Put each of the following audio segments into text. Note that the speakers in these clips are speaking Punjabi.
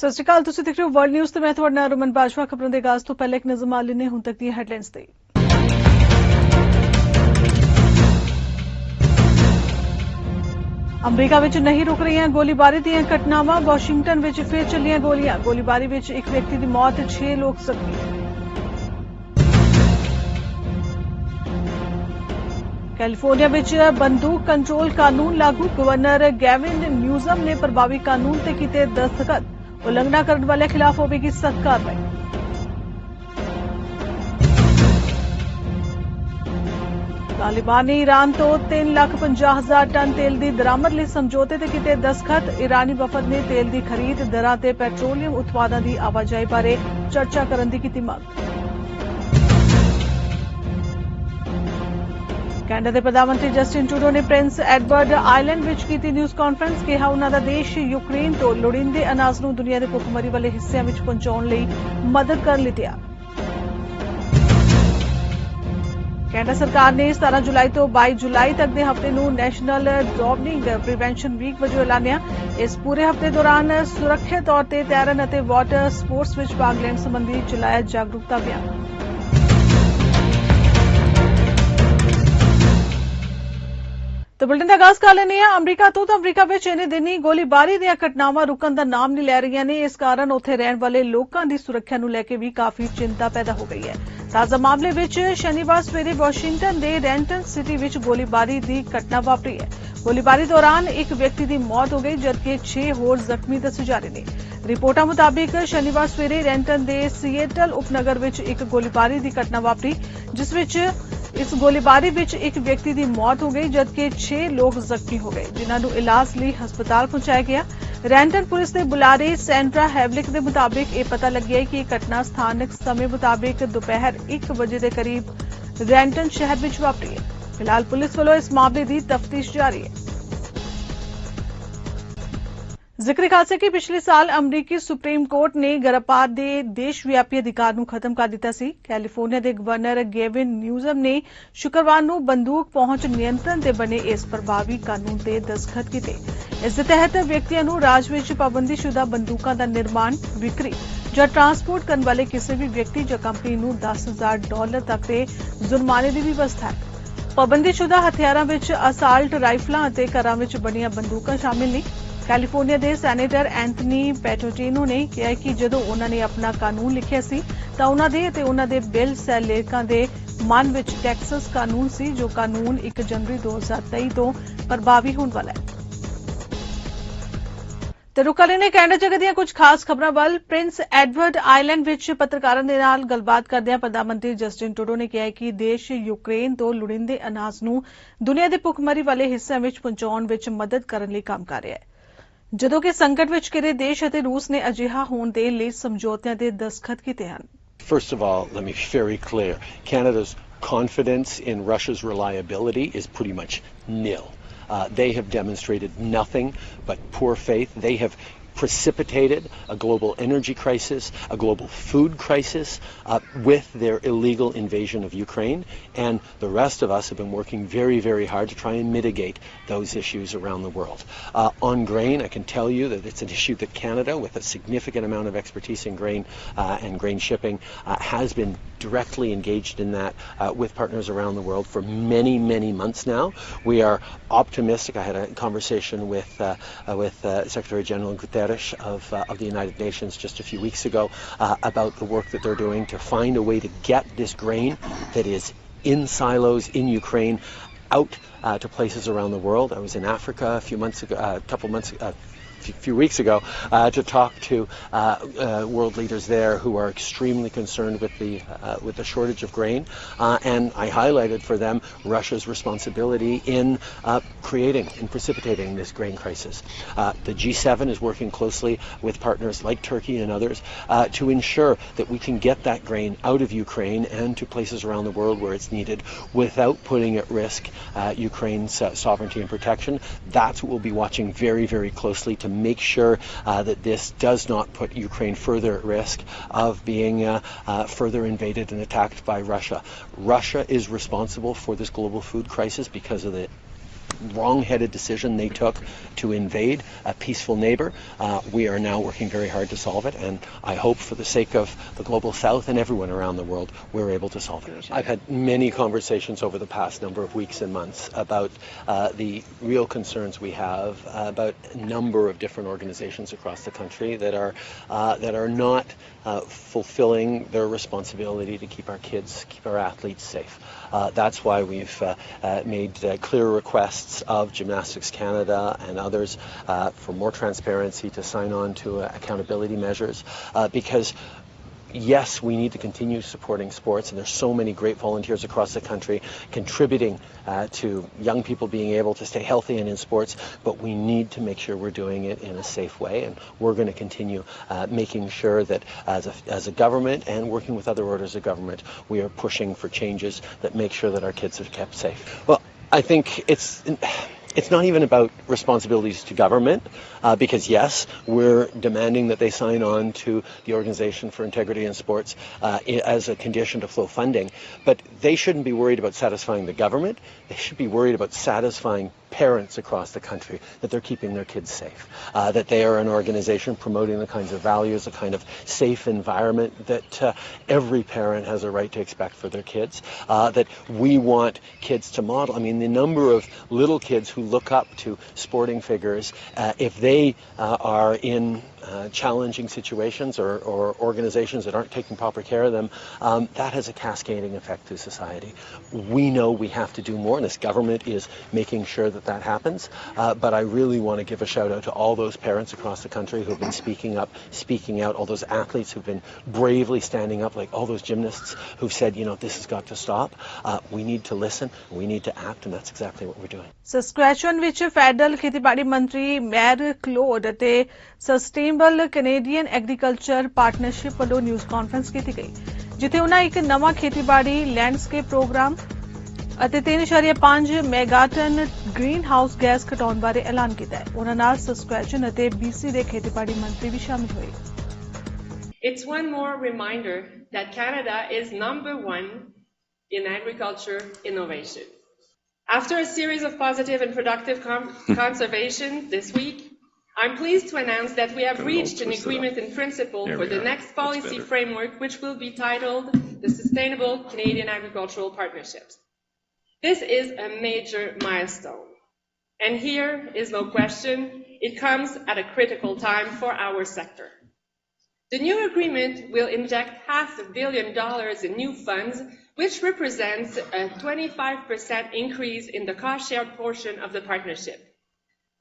ਸਤਿ ਸ਼੍ਰੀ ਅਕਾਲ, ਤੁਸੀਂ ਦੇਖ ਰਹੇ ਹੋ ਵਰਲਡ ਨਿਊਜ਼ ਤੇ ਮੈਂ ਤੁਹਾਡਾ ਨਾਮ ਰਮਨ ਬਾਜਵਾ। ਖਬਰਾਂ ਦੇ ਆਗਾਜ਼ ਤੋਂ ਪਹਿਲਾਂ ਇੱਕ ਨਜ਼ਰ ਮਾਰ ਲੈਂਦੇ ਹਾਂ ਹੁਣ ਤੱਕ ਦੀਆਂ ਹੈਡਲਾਈਨਸ ਤੇ। ਅਮਰੀਕਾ ਵਿੱਚ ਨਹੀਂ ਰੁਕ ਰਹੀਆਂ ਗੋਲੀਬਾਰੀ ਦੀਆਂ ਘਟਨਾਵਾਂ। ਵਾਸ਼ਿੰਗਟਨ ਵਿੱਚ ਫਿਰ ਚੱਲੀਆਂ ਗੋਲੀਆਂ। ਗੋਲੀਬਾਰੀ ਵਿੱਚ ਇੱਕ ਵਿਅਕਤੀ ਦੀ ਮੌਤ, 6 ਲੋਕ ਜ਼ਖਮੀ। ਕੈਲੀਫੋਰਨੀਆ ਵਿੱਚ ਬੰਦੂਕ ਕੰਟਰੋਲ ਕਾਨੂੰਨ ਲਾਗੂ। ਗਵਰਨਰ ਗੈਵਿਨ ਨਿਊਜ਼ਮ ਨੇ ਪ੍ਰਭਾਵੀ ਕਾਨੂੰਨ ਤੇ ਕੀਤੇ ਦਸਤਖਤ। ਉਲੰਘਣਾ ਕਰਨ ਵਾਲਿਆਂ ਖਿਲਾਫ ਹੋਵੇਗੀ ਸਖਤ ਕਾਰਵਾਈ। ਤਾਲਿਬਾਨ ਨੇ ਈਰਾਨ ਤੋਂ 3,50,000 ਟਨ ਤੇਲ ਦੀ ਦਰਾਮਦ ਲਈ ਸਮਝੌਤੇ ਤੇ ਕੀਤੇ ਦਸਤਖਤ। ਈਰਾਨੀ ਵਫਦ ਨੇ ਤੇਲ ਦੀ ਖਰੀਦ ਦਰਾਂ ਤੇ ਪੈਟਰੋਲੀਅਮ ਉਤਪਾਦਾਂ ਦੀ ਆਵਾਜਾਈ ਬਾਰੇ ਚਰਚਾ ਕਰਨ ਦੀ ਕੀਤੀ ਮੰਗ। ਕੈਨੇਡਾ ਦੇ ਪ੍ਰਧਾਨ ਮੰਤਰੀ ਜਸਟਿਨ ਟਰੂਡੋ ਨੇ ਪ੍ਰਿੰਸ ਐਡਵਰਡ ਆਈਲੈਂਡ ਵਿੱਚ ਕੀਤੀ ਨਿਊਜ਼ ਕਾਨਫਰੰਸ। ਕਿਹਾ ਉਨ੍ਹਾਂ ਦਾ ਦੇਸ਼ ਯੂਕਰੇਨ ਤੋਂ ਲੋੜੀਂਦੇ ਅਨਾਜ ਨੂੰ ਦੁਨੀਆ ਦੇ ਭੁੱਖਮਰੀ ਵਾਲੇ ਹਿੱਸਿਆਂ ਵਿੱਚ ਪਹੁੰਚਾਉਣ ਲਈ ਮਦਦ ਕਰਨ ਲਈ ਤਿਆਰ। ਕੈਨੇਡਾ ਸਰਕਾਰ ਨੇ 17 ਜੁਲਾਈ ਤੋਂ 22 ਜੁਲਾਈ ਤੱਕ ਦੇ ਹਫ਼ਤੇ ਨੂੰ ਨੈਸ਼ਨਲ ਡਰਾਊਨਿੰਗ ਪ੍ਰੀਵੈਂਸ਼ਨ ਵੀਕ ਵਜੋਂ ਐਲਾਨਿਆ। ਇਸ ਪੂਰੇ ਹਫ਼ਤੇ ਦੌਰਾਨ ਸੁਰੱਖਿਅਤ ਤੌਰ ਤੇ ਤੈਰਨ ਅਤੇ ਵਾਟਰ ਸਪੋਰਟਸ ਵਿੱਚ ਭਾਗ ਲੈਣ ਸੰਬੰਧੀ ਚਲਾਇਆ ਜਾਗਰੂਕਤਾ ਅਭਿਆਨ। तो बुलेटिन का आगाज कर लेने अमरीका तो अमरीका में इन्ने दिन ही गोलीबारी ਦੀਆਂ ਘਟਨਾਵਾਂ ਰੁਕਣ ਦਾ ਨਾਮ ਨਹੀਂ ਲੈ ਰਹੀਆਂ ਨੇ। ਇਸ ਕਾਰਨ ਉੱਥੇ ਰਹਿਣ ਵਾਲੇ ਲੋਕਾਂ ਦੀ ਸੁਰੱਖਿਆ ਨੂੰ ਲੈ ਕੇ ਵੀ ਕਾਫੀ ਚਿੰਤਾ ਪੈਦਾ ਹੋ ਗਈ ਹੈ। ਤਾਜ਼ਾ ਮਾਮਲੇ ਵਿੱਚ ਸ਼ਨੀਵਾਰ ਸਵੇਰੇ ਵਾਸ਼ਿੰਗਟਨ ਦੇ ਰੈਂਟਨ ਸਿਟੀ ਵਿੱਚ ਗੋਲੀਬਾਰੀ ਦੀ ਘਟਨਾ ਵਾਪਰੀ ਹੈ। ਗੋਲੀਬਾਰੀ ਦੌਰਾਨ ਇੱਕ ਵਿਅਕਤੀ ਦੀ ਮੌਤ ਹੋ ਗਈ ਜਦਕਿ 6 ਹੋਰ ਜ਼ਖਮੀ ਦੱਸੇ ਜਾ ਰਹੇ ਨੇ। ਰਿਪੋਰਟਾਂ ਮੁਤਾਬਿਕ ਸ਼ਨੀਵਾਰ ਸਵੇਰੇ ਰੈਂਟਨ ਦੇ ਸੀਏਟਲ ਉਪਨਗਰ ਵਿੱਚ ਇੱਕ ਗੋਲੀਬਾਰੀ ਦੀ ਘਟਨਾ ਵਾਪਰੀ ਜਿਸ ਵਿੱਚ ਇਸ ਗੋਲੀਬਾਰੀ ਵਿੱਚ ਇੱਕ ਵਿਅਕਤੀ ਦੀ ਮੌਤ ਹੋ ਗਈ ਜਦਕਿ 6 ਲੋਕ ਜ਼ਖਮੀ ਹੋ ਗਏ ਜਿਨ੍ਹਾਂ ਨੂੰ ਇਲਾਜ ਲਈ ਹਸਪਤਾਲ ਪਹੁੰਚਾਇਆ ਗਿਆ। ਰੈਂਟਨ ਪੁਲਿਸ ਦੇ ਬੁਲਾਰੇ ਸੈਂਡਰਾ ਹੈਵਲਿਕ ਦੇ ਮੁਤਾਬਿਕ ਇਹ ਪਤਾ ਲੱਗਿਆ ਕਿ ਇਹ ਘਟਨਾ ਸਥਾਨਕ ਸਮੇਂ ਮੁਤਾਬਿਕ ਦੁਪਹਿਰ 1 ਵਜੇ ਦੇ ਕਰੀਬ ਰੈਂਟਨ ਸ਼ਹਿਰ ਵਿੱਚ ਵਾਪਰੀ ਹੈ। ਫਿਲਹਾਲ ਪੁਲਿਸ ਵੱਲੋਂ ਇਸ ਮਾਮਲੇ ਦੀ ਤਫਤੀਸ਼ ਜਾਰੀ ਹੈ। ਜ਼ਿਕਰ ਖਾਸ ਹੈ ਕਿ ਪਿਛਲੇ ਸਾਲ ਅਮਰੀਕੀ ਸੁਪਰੀਮ ਕੋਰਟ ਨੇ ਗਰਭਪਾਤ ਦੇ ਦੇਸ਼ ਵਿਆਪੀ ਅਧਿਕਾਰ ਨੂੰ ਖਤਮ ਕਰ ਦਿੱਤਾ ਸੀ। ਕੈਲੀਫੋਰਨੀਆ ਦੇ ਗਵਰਨਰ ਗੇਵਿਨ ਨਿਊਜ਼ਮ ਨੇ ਸ਼ੁੱਕਰਵਾਰ ਨੂੰ ਬੰਦੂਕ ਪਹੁੰਚ ਨਿਯੰਤਰਣ ਤੇ ਬਣੇ ਇਸ ਪ੍ਰਭਾਵੀ ਕਾਨੂੰਨ ਤੇ ਦਸਤਖਤ ਕੀਤੇ। ਇਸ ਦੇ ਤਹਿਤ ਵਿਅਕਤੀਆਂ ਨੂੰ ਰਾਜ ਵਿੱਚ ਪਾਬੰਦੀਸ਼ੁਦਾ ਬੰਦੂਕਾਂ ਦਾ ਨਿਰਮਾਣ, ਵਿਕਰੀ ਜਾਂ ਟਰਾਂਸਪੋਰਟ ਕਰਨ ਵਾਲੇ ਕਿਸੇ ਵੀ ਵਿਅਕਤੀ ਜਾਂ ਕੰਪਨੀ ਨੂੰ $10,000 ਤੱਕ ਦੇ ਜੁਰਮਾਨੇ ਦੀ ਵਿਵਸਥਾ ਹੈ। ਪਾਬੰਦੀਸ਼ੁਦਾ ਹਥਿਆਰਾਂ ਵਿੱਚ ਅਸਾਲਟ ਰਾਈਫਲਾਂ ਅਤੇ ਘਰਾਂ ਵਿੱਚ ਬਣੀਆਂ ਬੰਦੂਕਾਂ ਸ਼ਾਮਿਲ ਨੇ। ਕੈਲੀਫੋਰਨੀਆ ਦੇ ਸੈਨੇਟਰ ਐਂਥਨੀ ਪੈਟੋਟਿਨੋ ਨੇ ਕਿਹਾ ਕਿ ਜਦੋਂ ਉਨ੍ਹਾਂ ਨੇ ਆਪਣਾ ਕਾਨੂੰਨ ਲਿਖਿਆ ਸੀ ਤਾਂ ਉਨ੍ਹਾਂ ਦੇ ਅਤੇ ਉਨ੍ਹਾਂ ਦੇ ਬਿੱਲ ਸੈਲੇਕਾਂ ਦੇ ਮਨ ਵਿੱਚ ਟੈਕਸਸ ਕਾਨੂੰਨ ਸੀ ਜੋ ਕਾਨੂੰਨ 1 ਜਨਵਰੀ 2023 ਤੋਂ ਪ੍ਰਭਾਵੀ ਹੋਣ ਵਾਲਾ ਹੈ। ਤੇ ਰੁਕ ਲੈਣੇ ਕੈਨੇਡਾ ਜਗਤ ਦੀਆਂ ਕੁਝ ਖਾਸ ਖਬਰਾਂ ਵੱਲ। ਪ੍ਰਿੰਸ ਐਡਵਰਡ ਆਈਲੈਂਡ ਵਿੱਚ ਪੱਤਰਕਾਰਾਂ ਦੇ ਨਾਲ ਗੱਲਬਾਤ ਕਰਦਿਆਂ ਪ੍ਰਧਾਨ ਮੰਤਰੀ ਜਸਟਿਨ ਟਰੂਡੋ ਨੇ ਕਿਹਾ ਕਿ ਦੇਸ਼ ਯੂਕਰੇਨ ਤੋਂ ਲੋੜੀਂਦੇ ਅਨਾਜ ਨੂੰ ਦੁਨੀਆ ਦੇ ਭੁੱਖਮਰੀ ਵਾਲੇ ਹਿੱਸਿਆਂ ਵਿੱਚ ਪਹੁੰਚਾਉਣ ਵਿੱਚ ਮਦਦ ਕਰਨ ਲਈ ਕੰਮ ਕਰ ਰਿਹਾ ਹੈ ਜਦੋਂ ਕਿ ਸੰਕਟ ਵਿੱਚ ਘਿਰੇ ਦੇਸ਼ ਅਤੇ ਰੂਸ ਨੇ ਅਜਿਹਾ ਹੋਣ ਦੇ ਲਈ ਸਮਝੌਤਿਆਂ ਦੇ ਦਸਤਖਤ ਕੀਤੇ ਹਨ। First of all, let me be very clear. Canada's confidence in Russia's reliability is pretty much nil. They have demonstrated nothing but poor faith. They have precipitated a global energy crisis, a global food crisis with their illegal invasion of Ukraine. And the rest of us have been working very, very hard to try and mitigate those issues around the world. On grain, I can tell you that it's an issue that Canada, with a significant amount of expertise in grain and grain shipping, has been directly engaged in that with partners around the world for many, many months now. We are optimistic. I had a conversation with Secretary General Guterres of the United Nations just a few weeks ago about the work that they're doing to find a way to get this grain that is in silos in Ukraine out to places around the world. I was in Africa a few weeks ago to talk to world leaders there who are extremely concerned with the shortage of grain, and I highlighted for them Russia's responsibility in creating and precipitating this grain crisis. The G7 is working closely with partners like Turkey and others to ensure that we can get that grain out of Ukraine and to places around the world where it's needed without putting at risk Ukraine's sovereignty and protection. That's what we'll be watching very, very closely to make sure that this does not put Ukraine further at risk of being further invaded and attacked by Russia. Russia is responsible for this global food crisis because of the wrong-headed decision they took to invade a peaceful neighbor. We are now working very hard to solve it, and I hope for the sake of the global south and everyone around the world, we're able to solve it. I've had many conversations over the past number of weeks and months about the real concerns we have about a number of different organizations across the country that are not fulfilling their responsibility to keep our kids, keep our athletes safe. That's why we've made clear requests of Gymnastics Canada and others for more transparency, to sign on to accountability measures, because yes, we need to continue supporting sports, and there's so many great volunteers across the country contributing to young people being able to stay healthy and in sports, but we need to make sure we're doing it in a safe way, and we're going to continue making sure that as a government and working with other orders of government, we are pushing for changes that make sure that our kids are kept safe. Well, I think it's not even about responsibilities to government, because yes, we're demanding that they sign on to the Organization for Integrity in Sports as a condition to flow funding, but they shouldn't be worried about satisfying the government. They should be worried about satisfying parents across the country, that they're keeping their kids safe, that they are an organization promoting the kinds of values, the kind of safe environment that every parent has a right to expect for their kids, that we want kids to model. I mean, the number of little kids who look up to sporting figures, if they are in challenging situations or organizations that aren't taking proper care of them, that has a cascading effect to society. We know we have to do more, and this government is making sure that happens, but I really want to give a shout out to all those parents across the country who have been speaking up, speaking out, all those athletes who've been bravely standing up, like all those gymnasts who've said, this has got to stop. We need to listen, we need to act, and that's exactly what we're doing. Saskatchewan ਵਿੱਚ ਫੈਡਰਲ ਖੇਤੀਬਾੜੀ ਮੰਤਰੀ ਮੈਰ ਕਲੋਡ ਅਤੇ ਸਸਟੇਨੇਬਲ ਕੈਨੇਡੀਅਨ ਐਗਰੀਕਲਚਰ ਪਾਰਟਨਰਸ਼ਿਪ ਵੱਲੋਂ ਨਿਊਜ਼ ਕਾਨਫਰੰਸ ਕੀਤੀ ਗਈ, ਜਿੱਥੇ ਉਹਨਾਂ ਇੱਕ ਨਵਾਂ ਖੇਤੀਬਾੜੀ ਲੈਂਡਸਕੇਪ ਪ੍ਰੋਗਰਾਮ ਅਤੇ 3.5 ਮੈਗਾਟਨ ਗ੍ਰੀਨ ਹਾਊਸ ਗੈਸ ਘਟਾਉਣ ਬਾਰੇ ਐਲਾਨ ਕੀਤਾ ਹੈ। ਉਹਨਾਂ ਨਾਲ ਸਸਕੈਚੁਅਨ ਅਤੇ BC ਦੇ ਖੇਤੀਬਾੜੀ ਮੰਤਰੀ ਵੀ ਸ਼ਾਮਿਲ ਹੋਏ। It's one more reminder that Canada is #1 in agriculture innovation. After a series of positive and productive conservation this week, I'm pleased to announce that we have reached an agreement in principle for the next policy framework, which will be titled the Sustainable Canadian Agricultural Partnerships. This is a major milestone, and here is no question, it comes at a critical time for our sector. The new agreement will inject $500 million in new funds, which represents a 25% increase in the cost-shared portion of the partnership.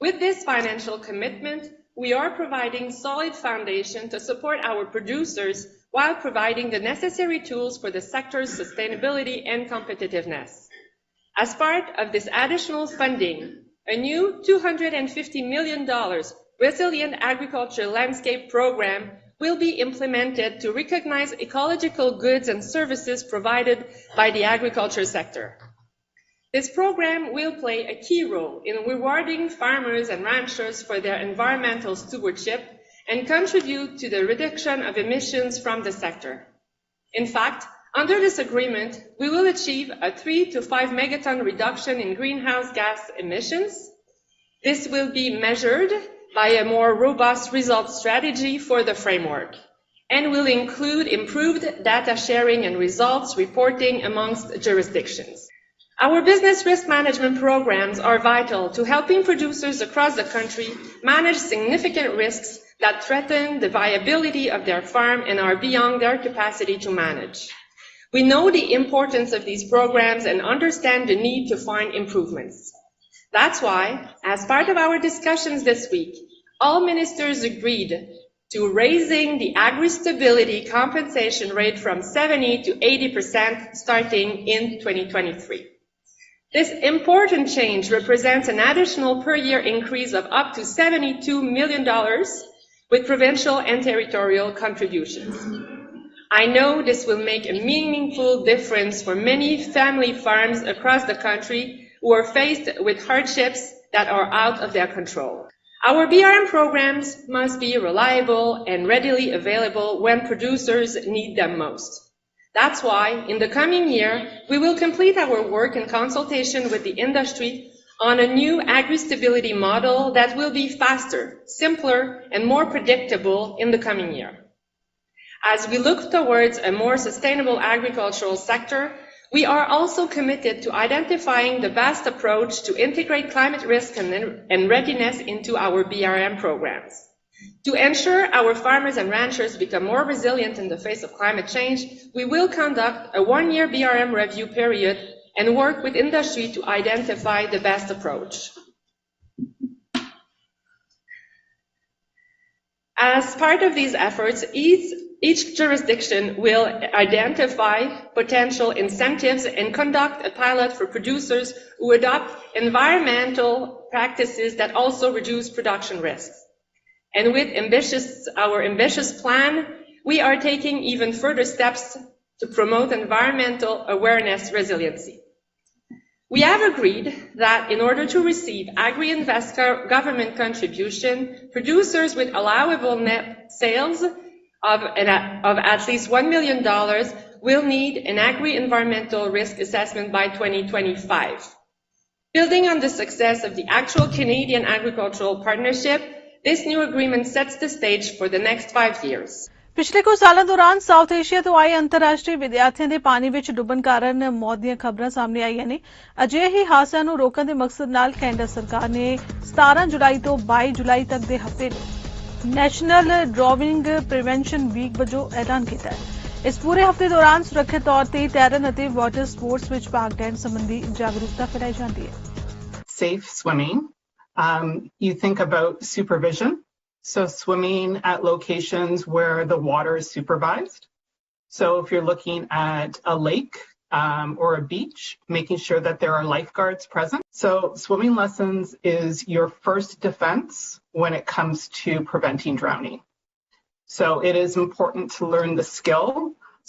With this financial commitment, we are providing solid foundation to support our producers while providing the necessary tools for the sector's sustainability and competitiveness. As part of this additional funding, a new $250 million Resilient Agriculture Landscape Program will be implemented to recognize ecological goods and services provided by the agriculture sector. This program will play a key role in rewarding farmers and ranchers for their environmental stewardship and contribute to the reduction of emissions from the sector. In fact, under this agreement, we will achieve a 3 to 5 megaton reduction in greenhouse gas emissions. This will be measured by a more robust results strategy for the framework, and will include improved data sharing and results reporting amongst jurisdictions. Our business risk management programs are vital to helping producers across the country manage significant risks that threaten the viability of their farm and are beyond their capacity to manage. We know the importance of these programs and understand the need to find improvements. That's why, as part of our discussions this week, all ministers agreed to raising the agri-stability compensation rate from 70% to 80% starting in 2023. This important change represents an additional per-year increase of up to $72 million with provincial and territorial contributions. I know this will make a meaningful difference for many family farms across the country who are faced with hardships that are out of their control. Our BRM programs must be reliable and readily available when producers need them most. That's why, in the coming year, we will complete our work in consultation with the industry on a new agri-stability model that will be faster, simpler, and more predictable in the coming year. As we look towards a more sustainable agricultural sector, we are also committed to identifying the best approach to integrate climate risk and readiness into our BRM programs. To ensure our farmers and ranchers become more resilient in the face of climate change, we will conduct a one-year BRM review period and work with industry to identify the best approach. As part of these efforts, each jurisdiction will identify potential incentives and conduct a pilot for producers who adopt environmental practices that also reduce production risks. And with our ambitious plan, we are taking even further steps to promote environmental awareness resiliency. We have agreed that in order to receive Agri-Invest government contribution, producers with allowable net sales of at least $1 million will need an agri-environmental risk assessment by 2025. Building on the success of the actual Canadian Agricultural Partnership, this new agreement sets the stage for the next 5 years. ਪਿਛਲੇ ਕੁਝ ਸਾਲਾਂ ਦੌਰਾਨ ਸਾਊਥ ਏਸ਼ੀਆ ਤੋਂ ਆਏ ਅੰਤਰਰਾਸ਼ਟਰੀ ਵਿਦਿਆਰਥੀਆਂ ਦੇ ਪਾਣੀ ਵਿੱਚ ਡੁੱਬਣ ਕਾਰਨ ਮੌਤ ਦੀਆਂ ਖਬਰਾਂ ਸਾਹਮਣੇ ਆਈਆਂ ਨੇ। ਅਜਿਹੇ ਹੀ ਹਾਦਸਿਆਂ ਨੂੰ ਰੋਕਣ ਦੇ ਮਕਸਦ ਨਾਲ ਕੈਨੇਡਾ ਸਰਕਾਰ ਨੇ 17 ਜੁਲਾਈ ਤੋਂ 22 ਜੁਲਾਈ ਤੱਕ ਦੇ ਹਫ਼ਤੇ ਨੂੰ ਨੈਸ਼ਨਲ ਡਰਾਈਵਿੰਗ ਪ੍ਰੀਵੈਂਸ਼ਨ ਵੀਕ ਵਜੋਂ ਐਲਾਨ ਕੀਤਾ ਹੈ। ਇਸ ਪੂਰੇ ਹਫ਼ਤੇ ਦੌਰਾਨ ਸੁਰੱਖਿਅਤ ਤੌਰ ਤੇ ਤੈਰਨ ਅਤੇ ਵਾਟਰ ਸਪੋਰਟਸ ਵਿੱਚ ਭਾਗ ਲੈਣ ਸੰਬੰਧੀ ਜਾਗਰੂਕਤਾ ਫੈਲਾਈ ਜਾਂਦੀ ਹੈ। Safe swimming. You think about supervision. So swimming at locations where the water is supervised. So if you're looking at a lake or a beach, making sure that there are lifeguards present. So swimming lessons is your first defense when it comes to preventing drowning. So it is important to learn the skill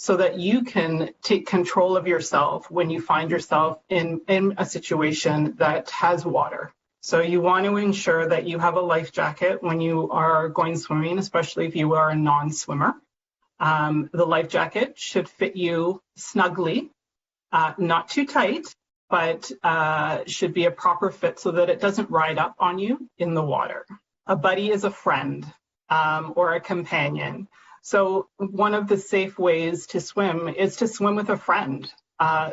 so that you can take control of yourself when you find yourself in a situation that has water. So you want to ensure that you have a life jacket when you are going swimming, especially if you are a non-swimmer. The life jacket should fit you snugly, not too tight, but should be a proper fit so that it doesn't ride up on you in the water. A buddy is a friend or a companion. So one of the safe ways to swim is to swim with a friend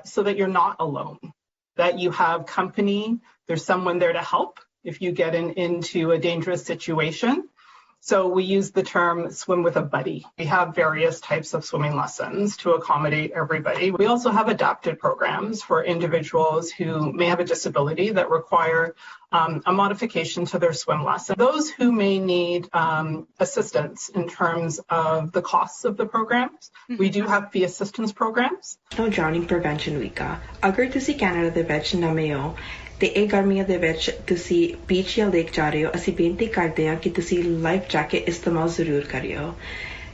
so that you're not alone, that you have company. There's someone there to help if you get into a dangerous situation. So we use the term swim with a buddy. We have various types of swimming lessons to accommodate everybody. We also have adapted programs for individuals who may have a disability that require a modification to their swim lesson. Those who may need assistance in terms of the costs of the programs, we do have fee assistance programs. No drowning prevention week. Agar tusi Canada ਦੇ ਵਿੱਚ ਨਵੇਂ ਹੋ ਤੇ ਇਹ ਗਰਮੀਆਂ ਦੇ ਵਿੱਚ ਤੁਸੀਂ ਬੀਚ ਜਾਂ ਲੇਕ ਜਾ ਰਹੇ ਹੋ, ਅਸੀਂ ਬੇਨਤੀ ਕਰਦੇ ਹਾਂ ਕਿ ਤੁਸੀਂ ਲਾਈਫ ਜੈਕਟ ਇਸਤੇਮਾਲ ਜ਼ਰੂਰ ਕਰਿਓ।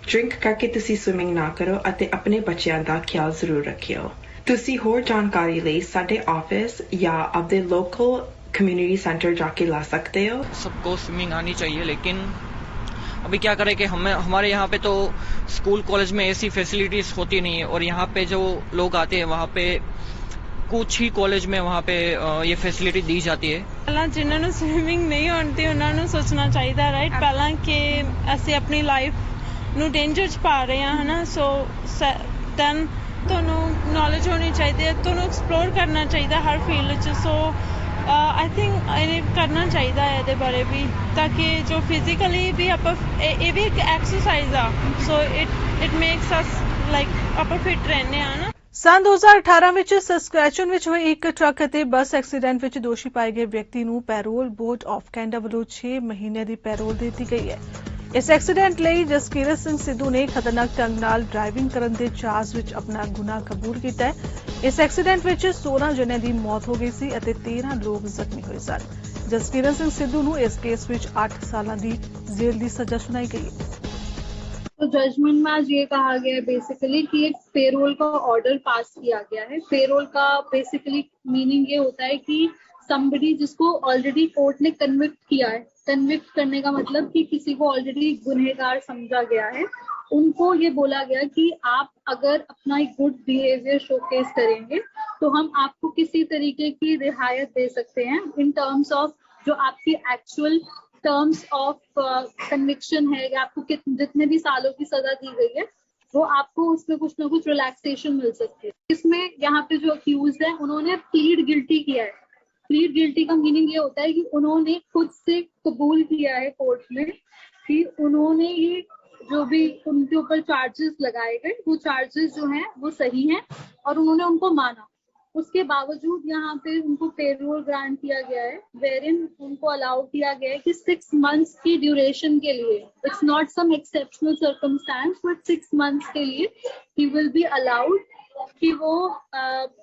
ਡਰਿੰਕ ਕਰਕੇ ਤੁਸੀਂ ਸਵਿਮਿੰਗ ਨਾ ਕਰੋ ਅਤੇ ਆਪਣੇ ਬੱਚਿਆਂ ਦਾ ਖਿਆਲ ਜ਼ਰੂਰ ਰੱਖਿਓ। ਤੁਸੀਂ ਹੋਰ ਜਾਣਕਾਰੀ ਲਈ ਸਾਡੇ ਆਫਿਸ ਜਾਂ ਆਪਣੇ ਲੋਕਲ कम्युनिटी सेंटर जाके ला सकते हो। सबको स्विमिंग आनी चाहिए, लेकिन अभी क्या करें कि हमारे यहाँ पे तो स्कूल कॉलेज में ऐसी फैसिलिटीज होती नहीं है, और यहाँ पे जो लोग आते हैं वहाँ पे कुछ ही कॉलेज में वहाँ पे ये फैसिलिटी दी जाती है। ਪਹਿਲਾਂ ਜਿਨ੍ਹਾਂ ਨੂੰ ਸਵਿਮਿੰਗ ਨਹੀਂ ਆਉਂਦੀ ਉਹਨਾਂ ਨੂੰ ਸੋਚਣਾ ਚਾਹੀਦਾ ਰਾਈਟ, ਪਹਿਲਾਂ ਕਿ ਅਸੀਂ ਆਪਣੀ ਲਾਈਫ ਨੂੰ ਡੇਂਜਰ 'ਚ ਪਾ ਰਹੇ ਹਾਂ ਹਨਾ। ਸੋ ਦੈਨ ਤੁਹਾਨੂੰ ਨੌਲੇਜ ਹੋਣੀ ਚਾਹੀਦੀ ਹੈ, ਤੁਹਾਨੂੰ ਐਕਸਪਲੋਰ ਕਰਨਾ ਚਾਹੀਦਾ ਹਰ ਫੀਲਡ 'ਚ। ਸੋ आई थिंक ਇਹ ਕਰਨਾ ਚਾਹੀਦਾ ਹੈ ਇਹਦੇ ਬਾਰੇ ਵੀ, ਤਾਂ ਕਿ ਜੋ ਫਿਜ਼ੀਕਲੀ ਵੀ ਆਪਾਂ ਇਹ ਵੀ ਇੱਕ ਐਕਸਰਸਾਈਜ਼ ਆ। So it makes us like ਆਪਾਂ ਫਿਟ ਰਹਿੰਦੇ ਆ ਨਾ। ਸੰਨ 2018 ਵਿੱਚ ਸਸਕੈਚੁਅਨ ਵਿੱਚ ਹੋਏ ਇੱਕ ਟਰੱਕ ਅਤੇ ਬੱਸ ਐਕਸੀਡੈਂਟ ਵਿੱਚ ਦੋਸ਼ੀ ਪਾਏ ਗਏ ਵਿਅਕਤੀ ਨੂੰ ਪੈਰੋਲ ਬੋਰਡ ਆਫ ਕੈਨੇਡਾ ਵੱਲੋਂ 6 ਮਹੀਨਿਆਂ ਦੀ ਪੈਰੋਲ ਦੇ ਦਿੱਤੀ ਗਈ ਹੈ। ਇਸ ਐਕਸੀਡੈਂਟ ਲਈ ਜਸਕੀਰਤ ਸਿੰਘ ਸਿੱਧੂ ਨੇ ਖਤਰਨਾਕ ਢੰਗ ਨਾਲ ਡਰਾਈਵਿੰਗ ਕਰਨ ਦੇ ਚਾਰਜ ਵਿੱਚ ਆਪਣਾ ਗੁਨਾਹ ਕਬੂਲ ਕੀਤਾ ਹੈ। ਇਸ ਐਕਸੀਡੈਂਟ ਵਿੱਚ 16 ਜਣਿਆਂ ਦੀ ਮੌਤ ਹੋ ਗਈ ਸੀ ਅਤੇ 13 ਲੋਕ ਜ਼ਖਮੀ ਹੋਏ ਸਨ। ਜਸਕੀਰਤ ਸਿੰਘ ਸਿੱਧੂ ਨੂੰ ਇਸ ਕੇਸ ਵਿੱਚ 8 ਸਾਲਾਂ ਦੀ ਜੇਲ੍ਹ ਦੀ सजा सुनाई गई है। तो जजमेंट में आज ये कहा गया है बेसिकली कि एक पेरोल का ऑर्डर पास किया गया है। पेरोल का बेसिकली मीनिंग ये होता है कि somebody जिसको ऑलरेडी कोर्ट ने कन्विक्ट किया है, कन्विक्ट करने का मतलब कि किसी को ऑलरेडी गुनहगार समझा गया है, उनको ये बोला गया कि आप अगर अपना एक गुड बिहेवियर शोकेस करेंगे तो हम आपको किसी तरीके की रियायत दे सकते हैं इन टर्म्स ऑफ जो आपकी एक्चुअल टर्म्स ऑफ कन्विक्शन है या आपको जितने भी सालों की सजा दी गई है वो आपको उसमें कुछ ना कुछ रिलैक्सेशन मिल सकती है। इसमें यहाँ पे जो अक्यूज है उन्होंने प्लीड गिल्टी किया है। प्लीड गिल्टी का मीनिंग ये होता है कि उन्होंने खुद से कबूल किया है कोर्ट में कि उन्होंने ये जो भी उनके ऊपर चार्जेस लगाए गए वो चार्जेस जो हैं वो सही हैं और उन्होंने उनको माना। उसके बावजूद यहाँ पे उनको पेरोल ग्रांट किया गया है वेरिन उनको अलाउ किया गया है कि 6 मंथ्स की ड्यूरेशन के लिए, it's not some exceptional circumstances but 6 months के लिए ही विल बी अलाउड कि वो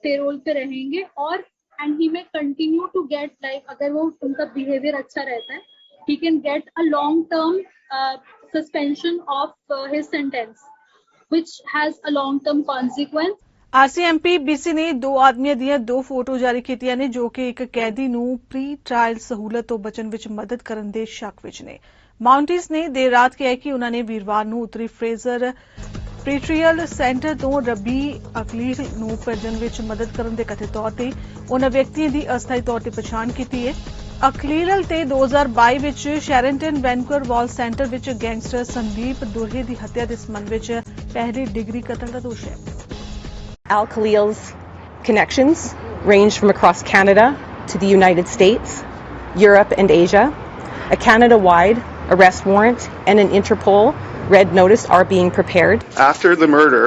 पेरोल पे रहेंगे और एंड ही में कंटिन्यू टू गेट लाइक अगर वो उनका बिहेवियर अच्छा रहता है he can get a long term suspension of his sentence which has a long term consequence। RCMP BC ने 2 ਆਦਮੀਆਂ ਦੀਆਂ 2 ਫੋਟੋ ਜਾਰੀ ਕੀਤੀਆਂ ਨੇ ਜੋ ਕਿ ਇੱਕ ਕੈਦੀ ਨੂੰ ਪ੍ਰੀ ਟ੍ਰਾਇਲ ਸਹੂਲਤ ਤੋਂ ਬਚਣ ਵਿੱਚ ਮਦਦ ਕਰਨ ਦੇ ਸ਼ੱਕ ਵਿੱਚ ਨੇ। ਮਾਉਂਟਿਸ ਨੇ ਦੇਰ ਰਾਤ ਕਿਹਾ ਕਿ ਉਹਨਾਂ ਨੇ ਵੀਰਵਾਰ ਨੂੰ ਉੱਤਰੀ ਫਰੇਜ਼ਰ ਪ੍ਰੀਟ੍ਰੀਅਲ ਸੈਂਟਰ ਤੋਂ ਰਬੀ ਅਕਲੀਲ ਨੂੰ ਭੇਜਣ ਵਿੱਚ ਮਦਦ ਕਰਨ ਦੇ ਕਥਿਤ ਤੌਰ ਤੇ ਉਹਨਾਂ ਵਿਅਕਤੀਆਂ ਦੀ ਅਸਥਾਈ ਤੌਰ ਤੇ ਪਛਾਣ ਕੀਤੀ ਹੈ। ਅਕਲੀਲ ਤੇ 2022 ਵਿੱਚ ਸ਼ੈਰਨਟਨ ਵੈਨਕੂਵਰ ਵਾਲ ਸੈਂਟਰ ਵਿੱਚ ਗੈਂਗਸਟਰ ਸੰਦੀਪ ਦੁਰਹੇ ਦੀ ਹੱਤਿਆ ਦੇ ਸੰਬੰਧ ਵਿੱਚ ਪਹਿਲੀ ਡਿਗਰੀ ਕਤਲ ਦਾ ਦੋਸ਼ ਹੈ। Al Khalil's connections range from across Canada to the United States, Europe and Asia. A Canada-wide arrest warrant and an Interpol red notice are being prepared. After the murder,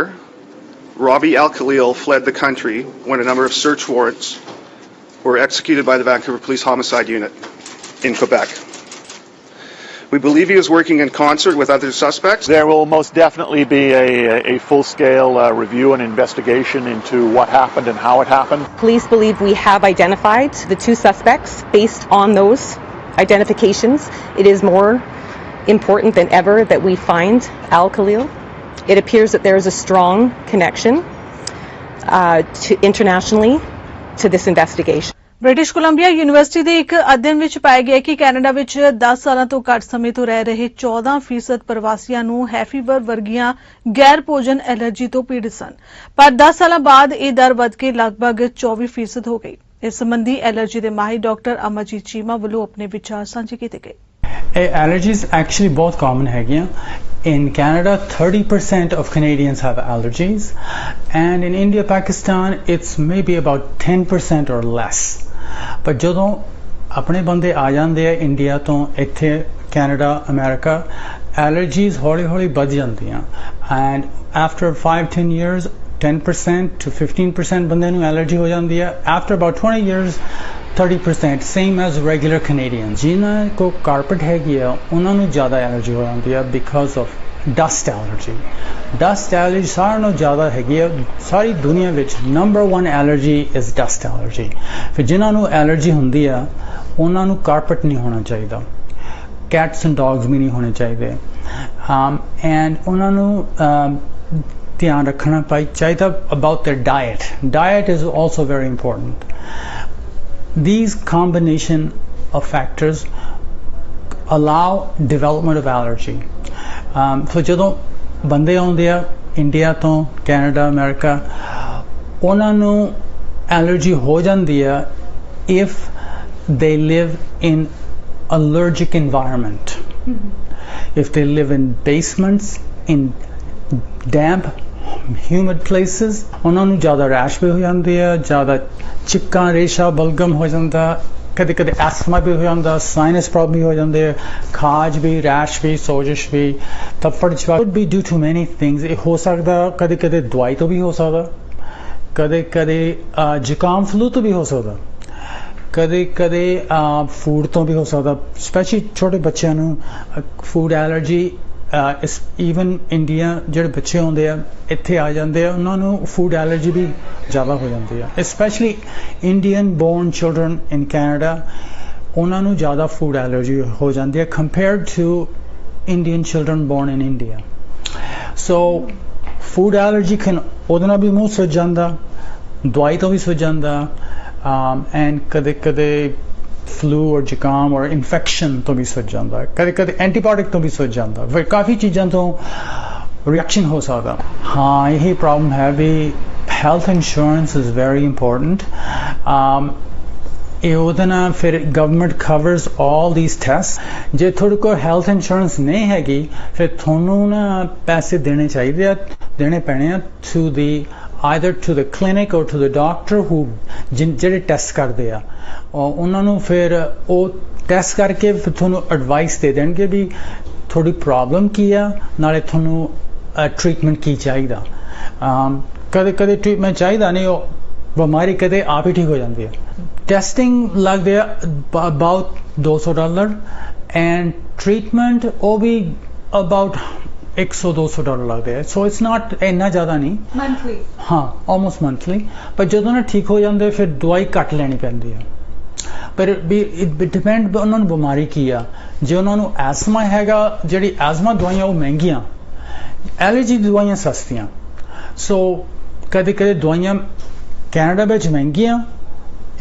Robbie Al Khalil fled the country when a number of search warrants were executed by the Vancouver Police Homicide Unit in Quebec. We believe he was working in concert with other suspects. There will most definitely be a full-scale review and investigation into what happened and how it happened. Police believe we have identified the 2 suspects. Based on those identifications, it is more important than ever that we find Al Khalil. It appears that there is a strong connection internationally to this investigation. British Columbia University ਦੇ ਇੱਕ ਅਧਿਐਨ ਵਿੱਚ ਪਾਇਆ ਗਿਆ ਕਿ ਕੈਨੇਡਾ ਵਿੱਚ 10 ਸਾਲਾਂ ਤੋਂ ਘੱਟ ਸਮੇਂ ਤੋਂ ਰਹਿ ਰਹੇ 14% ਪ੍ਰਵਾਸੀਆਂ ਨੂੰ ਹੈਫੀਬਰ ਵਰਗੀਆਂ ਗੈਰ ਭੋਜਨ ਐਲਰਜੀ ਤੋਂ ਪੀੜਤ ਸਨ, ਪਰ 10 ਸਾਲਾਂ ਬਾਅਦ ਇਹ ਦਰ ਵਧ ਕੇ ਲਗਭਗ 24% ਹੋ ਗਈ। ਇਸ ਸੰਬੰਧੀ ਐਲਰਜੀ ਦੇ ਮਾਹਿਰ ਡਾਕਟਰ ਅਮਰਜੀਤ ਚੀਮਾ ਵੱਲੋਂ ਆਪਣੇ ਵਿਚਾਰ ਸਾਂਝੇ ਕੀਤੇ ਗਏ। Allergies actually बहुत common है। In Canada, 30% of Canadians have allergies, and in India, Pakistan, it's maybe about 10% or less. But ਜਦੋਂ ਆਪਣੇ ਬੰਦੇ ਆ ਜਾਂਦੇ ਆ ਇੰਡੀਆ ਤੋਂ ਇੱਥੇ ਕੈਨੇਡਾ ਅਮਰੀਕਾ allergies ਹੌਲੀ ਹੌਲੀ ਵੱਧ ਜਾਂਦੀਆਂ and after 5-10 years 10% to 15% ਬੰਦੇ ਨੂੰ allergy ਹੋ ਜਾਂਦੀ ਹੈ। After about 20 years 30%, same as regular Canadians। ਜਿਨ੍ਹਾਂ ਕੋ ਕਾਰਪਟ ਹੈਗੀ ਆ ਉਹਨਾਂ ਨੂੰ ਜ਼ਿਆਦਾ ਐਲਰਜੀ ਹੋ ਜਾਂਦੀ ਹੈ because of dust allergy। dust allergy ਸਾਰਿਆਂ ਨਾਲੋਂ ਜ਼ਿਆਦਾ ਹੈਗੀ ਆ ਸਾਰੀ ਦੁਨੀਆ ਵਿੱਚ। Number 1 allergy is dust allergy। ਫਿਰ ਜਿਨ੍ਹਾਂ ਨੂੰ ਐਲਰਜੀ ਹੁੰਦੀ ਆ ਉਹਨਾਂ ਨੂੰ ਕਾਰਪਟ ਨਹੀਂ ਹੋਣਾ ਚਾਹੀਦਾ, cats and dogs ਵੀ ਨਹੀਂ ਹੋਣੇ ਚਾਹੀਦੇ and ਉਹਨਾਂ ਨੂੰ ਧਿਆਨ ਰੱਖਣਾ ਚਾਹੀਦਾ about their diet। Diet is also very important। These combination of factors allow development of allergy। So ਜਦੋਂ ਬੰਦੇ ਆਉਂਦੇ ਆ ਇੰਡੀਆ ਤੋਂ ਕੈਨੇਡਾ ਅਮਰੀਕਾ ਉਹਨਾਂ ਨੂੰ ਐਲਰਜੀ ਹੋ ਜਾਂਦੀ ਆ if they live in allergic environment। If they live in basements, in damp humid places, ਉਹਨਾਂ ਨੂੰ ਜ਼ਿਆਦਾ ਰੈਸ਼ ਵੀ ਹੋ ਜਾਂਦੀ ਹੈ, ਜ਼ਿਆਦਾ ਚਿੱਕਾਂ ਰੇਸ਼ਾ ਬਲਗਮ ਹੋ ਜਾਂਦਾ, ਕਦੇ ਕਦੇ ਐਸਥਮਾ ਵੀ ਹੋ ਜਾਂਦਾ, ਸਾਈਨਸ ਪ੍ਰੋਬਲਮ ਵੀ ਹੋ ਜਾਂਦੇ, ਖਾਜ ਵੀ, ਰੈਸ਼ ਵੀ, ਸੋਜਿਸ਼ ਵੀ, ਤੱਫੜ ਚ could be due to many things। ਇਹ ਹੋ ਸਕਦਾ ਕਦੇ ਕਦੇ ਦਵਾਈ ਤੋਂ ਵੀ ਹੋ ਸਕਦਾ, ਕਦੇ ਕਦੇ ਜ਼ੁਕਾਮ ਫਲੂ ਤੋਂ ਵੀ ਹੋ ਸਕਦਾ, ਕਦੇ ਕਦੇ ਫੂਡ ਤੋਂ ਵੀ ਹੋ ਸਕਦਾ। ਸਪੈਸ਼ਲੀ ਛੋਟੇ ਬੱਚਿਆਂ ਨੂੰ ਫੂਡ ਐਲਰਜੀ ਈਵਨ ਇੰਡੀਆ ਜਿਹੜੇ ਬੱਚੇ ਆਉਂਦੇ ਆ ਇੱਥੇ ਆ ਜਾਂਦੇ ਆ ਉਹਨਾਂ ਨੂੰ ਫੂਡ ਐਲਰਜੀ ਵੀ ਜ਼ਿਆਦਾ ਹੋ ਜਾਂਦੀ ਆ। Specially Indian born children in Canada ਉਹਨਾਂ ਨੂੰ ਜ਼ਿਆਦਾ ਫੂਡ ਐਲਰਜੀ ਹੋ ਜਾਂਦੀ ਹੈ compared to Indian children born in India. So food allergy ਉਹਦੇ ਨਾਲ ਵੀ ਮੂੰਹ ਸੁੱਜ ਜਾਂਦਾ, ਦਵਾਈ ਤੋਂ ਵੀ ਸੁੱਜ ਜਾਂਦਾ ਐਂਡ ਕਦੇ ਕਦੇ ਫਲੂ ਔਰ ਜ਼ੁਕਾਮ ਔਰ ਇਨਫੈਕਸ਼ਨ ਤੋਂ ਵੀ ਸੁੱਜ ਜਾਂਦਾ, ਕਦੇ ਕਦੇ ਐਂਟੀਬਾਇਓਟਿਕ ਤੋਂ ਵੀ ਸੁੱਜ ਜਾਂਦਾ, ਫਿਰ ਕਾਫੀ ਚੀਜ਼ਾਂ ਤੋਂ ਰਿਐਕਸ਼ਨ ਹੋ ਸਕਦਾ। ਹਾਂ ਇਹ ਪ੍ਰੋਬਲਮ ਹੈ ਵੀ health insurance is very important. ਇਹ ਉਹਦੇ ਨਾਲ ਫਿਰ government covers all these test ਜੇ ਤੁਹਾਡੇ ਕੋਲ ਹੈਲਥ ਇੰਸ਼ੋਰੈਂਸ ਨਹੀਂ ਹੈਗੀ ਫਿਰ ਤੁਹਾਨੂੰ ਨਾ ਪੈਸੇ ਦੇਣੇ ਚਾਹੀਦੇ ਆ ਦੇਣੇ ਪੈਣੇ ਆ to the either to the clinic ਔਰ ਟੂ ਦ ਡਾਕਟਰ ਹੂ ਜਿਹੜੇ ਟੈਸਟ ਕਰਦੇ ਆ ਉਹਨਾਂ ਨੂੰ ਫਿਰ ਉਹ ਟੈਸਟ ਕਰਕੇ ਫਿਰ ਤੁਹਾਨੂੰ ਐਡਵਾਈਸ ਦੇ ਦੇਣਗੇ ਵੀ ਤੁਹਾਡੀ ਪ੍ਰੋਬਲਮ ਕੀ ਆ ਨਾਲੇ ਤੁਹਾਨੂੰ ਟ੍ਰੀਟਮੈਂਟ ਕੀ ਚਾਹੀਦਾ ਕਦੇ ਕਦੇ ਟ੍ਰੀਟਮੈਂਟ ਚਾਹੀਦਾ ਨਹੀਂ ਉਹ ਬਿਮਾਰੀ ਕਦੇ ਆਪ ਹੀ ਠੀਕ ਹੋ ਜਾਂਦੀ ਹੈ ਟੈਸਟਿੰਗ ਲੱਗਦੇ ਆ ਅਬਾਊਟ $200 ਐਂਡ ਟ੍ਰੀਟਮੈਂਟ ਉਹ ਵੀ ਅਬਾਊਟ $100-200 ਲੱਗਦੇ ਆ ਸੋ ਇਟਸ ਨਾਟ ਇੰਨਾ ਜ਼ਿਆਦਾ ਨਹੀਂ ਮੰਥਲੀ ਹਾਂ ਆਲਮੋਸਟ ਮੰਥਲੀ ਪਰ ਜਦੋਂ ਨਾ ਠੀਕ ਹੋ ਜਾਂਦੇ ਫਿਰ ਦਵਾਈ ਘੱਟ ਲੈਣੀ ਪੈਂਦੀ ਹੈ ਪਰ ਇਟ ਡਿਪੈਂਡ ਉਹਨਾਂ ਨੂੰ ਬਿਮਾਰੀ ਕੀ ਆ ਜੇ ਉਹਨਾਂ ਨੂੰ ਐਸਮਾ ਹੈਗਾ ਜਿਹੜੀ ਐਸਮਾ ਦਵਾਈਆਂ ਉਹ ਮਹਿੰਗੀਆਂ ਐਲਰਜੀ ਦੀ ਦਵਾਈਆਂ ਸਸਤੀਆਂ ਸੋ ਕਦੇ ਕਦੇ ਦਵਾਈਆਂ ਕੈਨੇਡਾ ਵਿੱਚ ਮਹਿੰਗੀਆਂ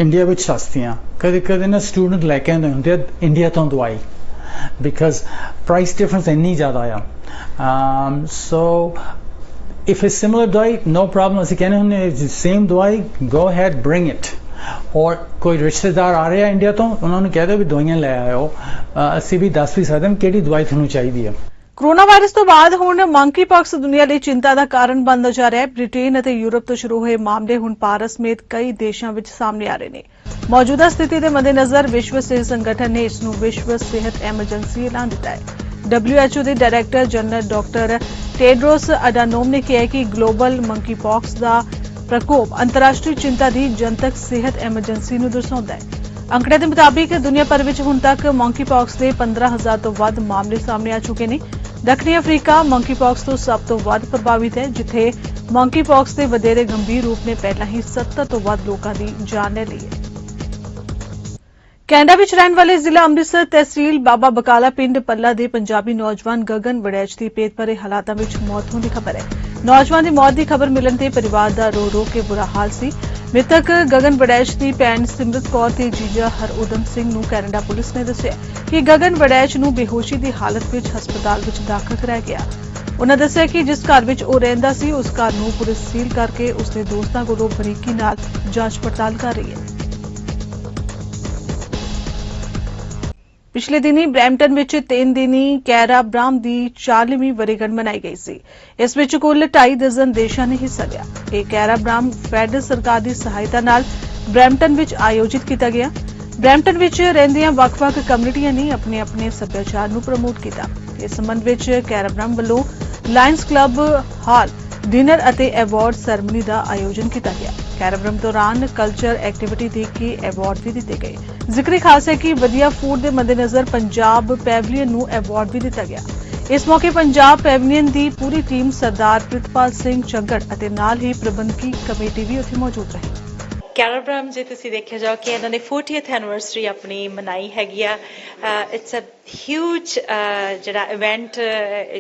ਇੰਡੀਆ ਵਿੱਚ ਸਸਤੀਆਂ ਕਦੇ ਕਦੇ ਨਾ ਸਟੂਡੈਂਟ ਲੈ ਕੇ ਆਉਂਦੇ ਹੁੰਦੇ ਆ ਇੰਡੀਆ ਤੋਂ ਦਵਾਈ ਬਿਕਾਜ਼ ਪ੍ਰਾਈਸ ਡਿਫਰੈਂਸ ਇੰਨੀ ਜ਼ਿਆਦਾ ਆ ਸੋ ਇਫ ਇਟਸ ਸਿਮਿਲਰ ਦਵਾਈ ਨੋ ਪ੍ਰੋਬਲਮ ਅਸੀਂ ਕਹਿੰਦੇ ਹੁੰਦੇ ਸੇਮ ਦਵਾਈ ਗੋ ਹੈਡ ਬ੍ਰਿੰਗ ਇਟ ਔਰ ਕੋਈ ਰਿਸ਼ਤੇਦਾਰ ਆ ਰਿਹਾ ਇੰਡੀਆ ਤੋਂ ਉਹਨਾਂ ਨੂੰ ਕਹਿ ਦਿਓ ਵੀ ਦਵਾਈਆਂ ਲੈ ਆਇਓ ਅਸੀਂ ਵੀ ਦੱਸ ਵੀ ਸਕਦੇ ਹਾਂ ਕਿਹੜੀ ਦਵਾਈ ਤੁਹਾਨੂੰ ਚਾਹੀਦੀ ਹੈ ਕੋਰੋਨਾ ਵਾਇਰਸ ਤੋਂ ਬਾਅਦ ਹੁਣ ਮੰਕੀ ਪੌਕਸ ਦੁਨੀਆ ਲਈ ਚਿੰਤਾ ਦਾ ਕਾਰਨ ਬਣਦਾ ਜਾ ਰਿਹਾ ਹੈ ਬ੍ਰਿਟੇਨ ਅਤੇ ਯੂਰਪ ਤੋਂ ਸ਼ੁਰੂ ਹੋਏ ਮਾਮਲੇ ਹੁਣ ਭਾਰਤ ਸਮੇਤ ਕਈ ਦੇਸ਼ਾਂ ਵਿੱਚ ਸਾਹਮਣੇ ਆ ਰਹੇ ਨੇ ਮੌਜੂਦਾ ਸਥਿਤੀ ਦੇ ਮੱਦੇਨਜ਼ਰ ਵਿਸ਼ਵ ਸਿਹਤ ਸੰਗਠਨ ਨੇ ਇਸ ਨੂੰ ਵਿਸ਼ਵ ਸਿਹਤ ਐਮਰਜੈਂਸੀ ਐਲਾਨ ਦਿੱਤਾ ਹੈ WHO ਦੇ ਡਾਇਰੈਕਟਰ ਜਨਰਲ ਡਾਕਟਰ ਟੈਡਰੋਸ ਅਡਾਨੋਮ ਨੇ ਕਿਹਾ ਕਿ ਗਲੋਬਲ ਮੰਕੀ ਪੌਕਸ ਦਾ ਪ੍ਰਕੋਪ ਅੰਤਰਰਾਸ਼ਟਰੀ ਚਿੰਤਾ ਦੀ ਜਨਤਕ ਸਿਹਤ ਐਮਰਜੈਂਸੀ ਨੂੰ ਦਰਸਾਉਂਦਾ ਹੈ ਅੰਕੜੇ ਦੇ ਮੁਤਾਬਿਕ ਦੁਨੀਆ ਭਰ ਵਿੱਚ ਹੁਣ ਤੱਕ ਮੰਕੀ ਪੌਕਸ ਦੇ 15,000 ਤੋਂ ਵੱਧ ਮਾਮਲੇ ਸਾਹਮਣੇ ਆ ਚੁੱਕੇ ਨੇ ਦੱਖਣੀ ਅਫਰੀਕਾ ਮੰਕੀ ਪੌਕਸ ਤੋਂ ਸਭ ਤੋਂ ਵੱਧ ਪ੍ਰਭਾਵਿਤ ਹੈ ਜਿੱਥੇ ਮੰਕੀ ਪੌਕਸ ਦੇ ਵਧੇਰੇ ਗੰਭੀਰ ਰੂਪ ਨੇ ਪਹਿਲਾਂ ਹੀ 70 ਤੋਂ ਵੱਧ ਲੋਕਾਂ ਦੀ ਜਾਨ ਲੈ ਲਈ ਹੈ ਕੈਨੇਡਾ ਵਿੱਚ ਰਹਿਣ ਵਾਲੇ ਜ਼ਿਲ੍ਹਾ ਅੰਮ੍ਰਿਤਸਰ ਤਹਿਸੀਲ ਬਾਬਾ ਬਕਾਲਾ ਪਿੰਡ ਪੱਲਾ ਦੇ ਪੰਜਾਬੀ ਨੌਜਵਾਨ ਗਗਨ ਵੜੈਚ ਦੀ ਭੇਤ ਭਰੇ ਹਾਲਾਤਾਂ ਵਿੱਚ ਮੌਤ ਹੋਣ ਦੀ ਖਬਰ ਹੈ ਨੌਜਵਾਨ ਦੀ ਮੌਤ ਦੀ ਖਬਰ ਮਿਲਣ ਤੇ ਪਰਿਵਾਰ ਦਾ ਰੋ ਰੋ ਕੇ ਬੁਰਾ ਹਾਲ ਸੀ ਮ੍ਰਿਤਕ ਗਗਨ ਵੜੈਚ ਦੀ ਭੈਣ ਸਿਮਰਤ ਕੌਰ ਤੇ ਜੀਜਾ ਹਰਉਦਮ ਸਿੰਘ ਨੂੰ ਕੈਨੇਡਾ ਪੁਲਿਸ ਨੇ ਦੱਸਿਆ ਕਿ ਗਗਨ ਵੜੈਚ ਨੂੰ ਬੇਹੋਸ਼ੀ ਦੀ ਹਾਲਤ ਵਿੱਚ ਹਸਪਤਾਲ ਵਿੱਚ ਦਾਖਲ ਕਰਾਇਆ ਗਿਆ ਉਨ੍ਹਾਂ ਦੱਸਿਆ ਕਿ ਜਿਸ ਘਰ ਵਿੱਚ ਉਹ ਰਹਿੰਦਾ ਸੀ ਉਸ ਘਰ ਨੂੰ ਪੁਲਿਸ ਸੀਲ ਕਰਕੇ ਉਸ ਦੇ ਦੋਸਤਾਂ ਕੋਲੋਂ ਬਰੀਕੀ ਨਾਲ ਜਾਂਚ ਪੜਤਾਲ ਕਰ ਰਹੀ ਹੈ ਪਿਛਲੇ ਦਿਨੀ ਬ੍ਰੈਂਪਟਨ ਵਿੱਚ 3 ਦਿਨੀ ਕੈਰਾ ਬ੍ਰਾਮ ਦੀ 40ਵੀਂ ਵਰ੍ਹੇਗੰਢ ਮਨਾਈ ਗਈ ਸੀ ਇਸ ਵਿੱਚ ਕੁੱਲ 2.5 ਦਰਜਨ ਦੇਸ਼ਾਂ ਨੇ ਹਿੱਸਾ ਲਿਆ ਇਹ ਕੈਰਾ ਬ੍ਰਾਮ ਫੈਡਰਲ ਸਰਕਾਰ ਦੀ ਸਹਾਇਤਾ ਨਾਲ ਬ੍ਰੈਂਪਟਨ ਵਿੱਚ ਆਯੋਜਿਤ ਕੀਤਾ ਗਿਆ ਬ੍ਰੈਂਪਟਨ ਵਿੱਚ ਰਹਿੰਦੀਆਂ ਵੱਖ-ਵੱਖ ਕਮਿਊਨਿਟੀਆਂ ਨੇ ਆਪਣੇ ਸੱਭਿਆਚਾਰ ਨੂੰ ਪ੍ਰਮੋਟ ਕੀਤਾ ਇਸ ਸੰਬੰਧ ਵਿੱਚ ਕੈਰਾ ਬ੍ਰਾਮ ਵੱਲੋਂ ਲਾਇਨਸ ਕਲੱਬ ਹਾਲ ਡਿਨਰ ਅਤੇ ਐਵਾਰਡ ਸੈਰੇਮਨੀ ਦਾ ਆਯੋਜਨ ਕੀਤਾ ਗਿਆ ਕੈਰਾਬ੍ਰਮ ਦੌਰਾਨ ਕਲਚਰ ਐਕਟੀਵਿਟੀ ਦੇ ਕੇ ਐਵਾਰਡ ਵੀ ਦਿੱਤੇ ਗਏ ਜ਼ਿਕਰ ਖਾਸ ਹੈ ਕਿ ਵਧੀਆ ਫੂਡ ਦੇ ਮੱਦੇਨਜ਼ਰ ਪੰਜਾਬ ਪੈਵਲੀਅਨ ਨੂੰ ਐਵਾਰਡ ਵੀ ਦਿੱਤਾ ਗਿਆ ਇਸ ਮੌਕੇ ਪੰਜਾਬ ਪੈਵਲੀਅਨ ਦੀ ਪੂਰੀ ਟੀਮ ਸਰਦਾਰ ਪ੍ਰਿਤਪਾਲ ਸਿੰਘ ਚੰਗੜ ਅਤੇ ਨਾਲ ਹੀ ਪ੍ਰਬੰਧਕੀ ਕਮੇਟੀ ਵੀ ਉੱਥੇ ਮੌਜੂਦ ਰਹੀ ਕੈਰਾਬ੍ਰਾਮ ਜੇ ਤੁਸੀਂ ਦੇਖਿਆ ਜਾਓ ਕਿ ਇਹਨਾਂ ਨੇ 40th ਐਨੀਵਰਸਰੀ ਆਪਣੀ ਮਨਾਈ ਹੈਗੀ ਆ ਇਟਸ ਅ ਹਿਊਜ ਜਿਹੜਾ ਇਵੈਂਟ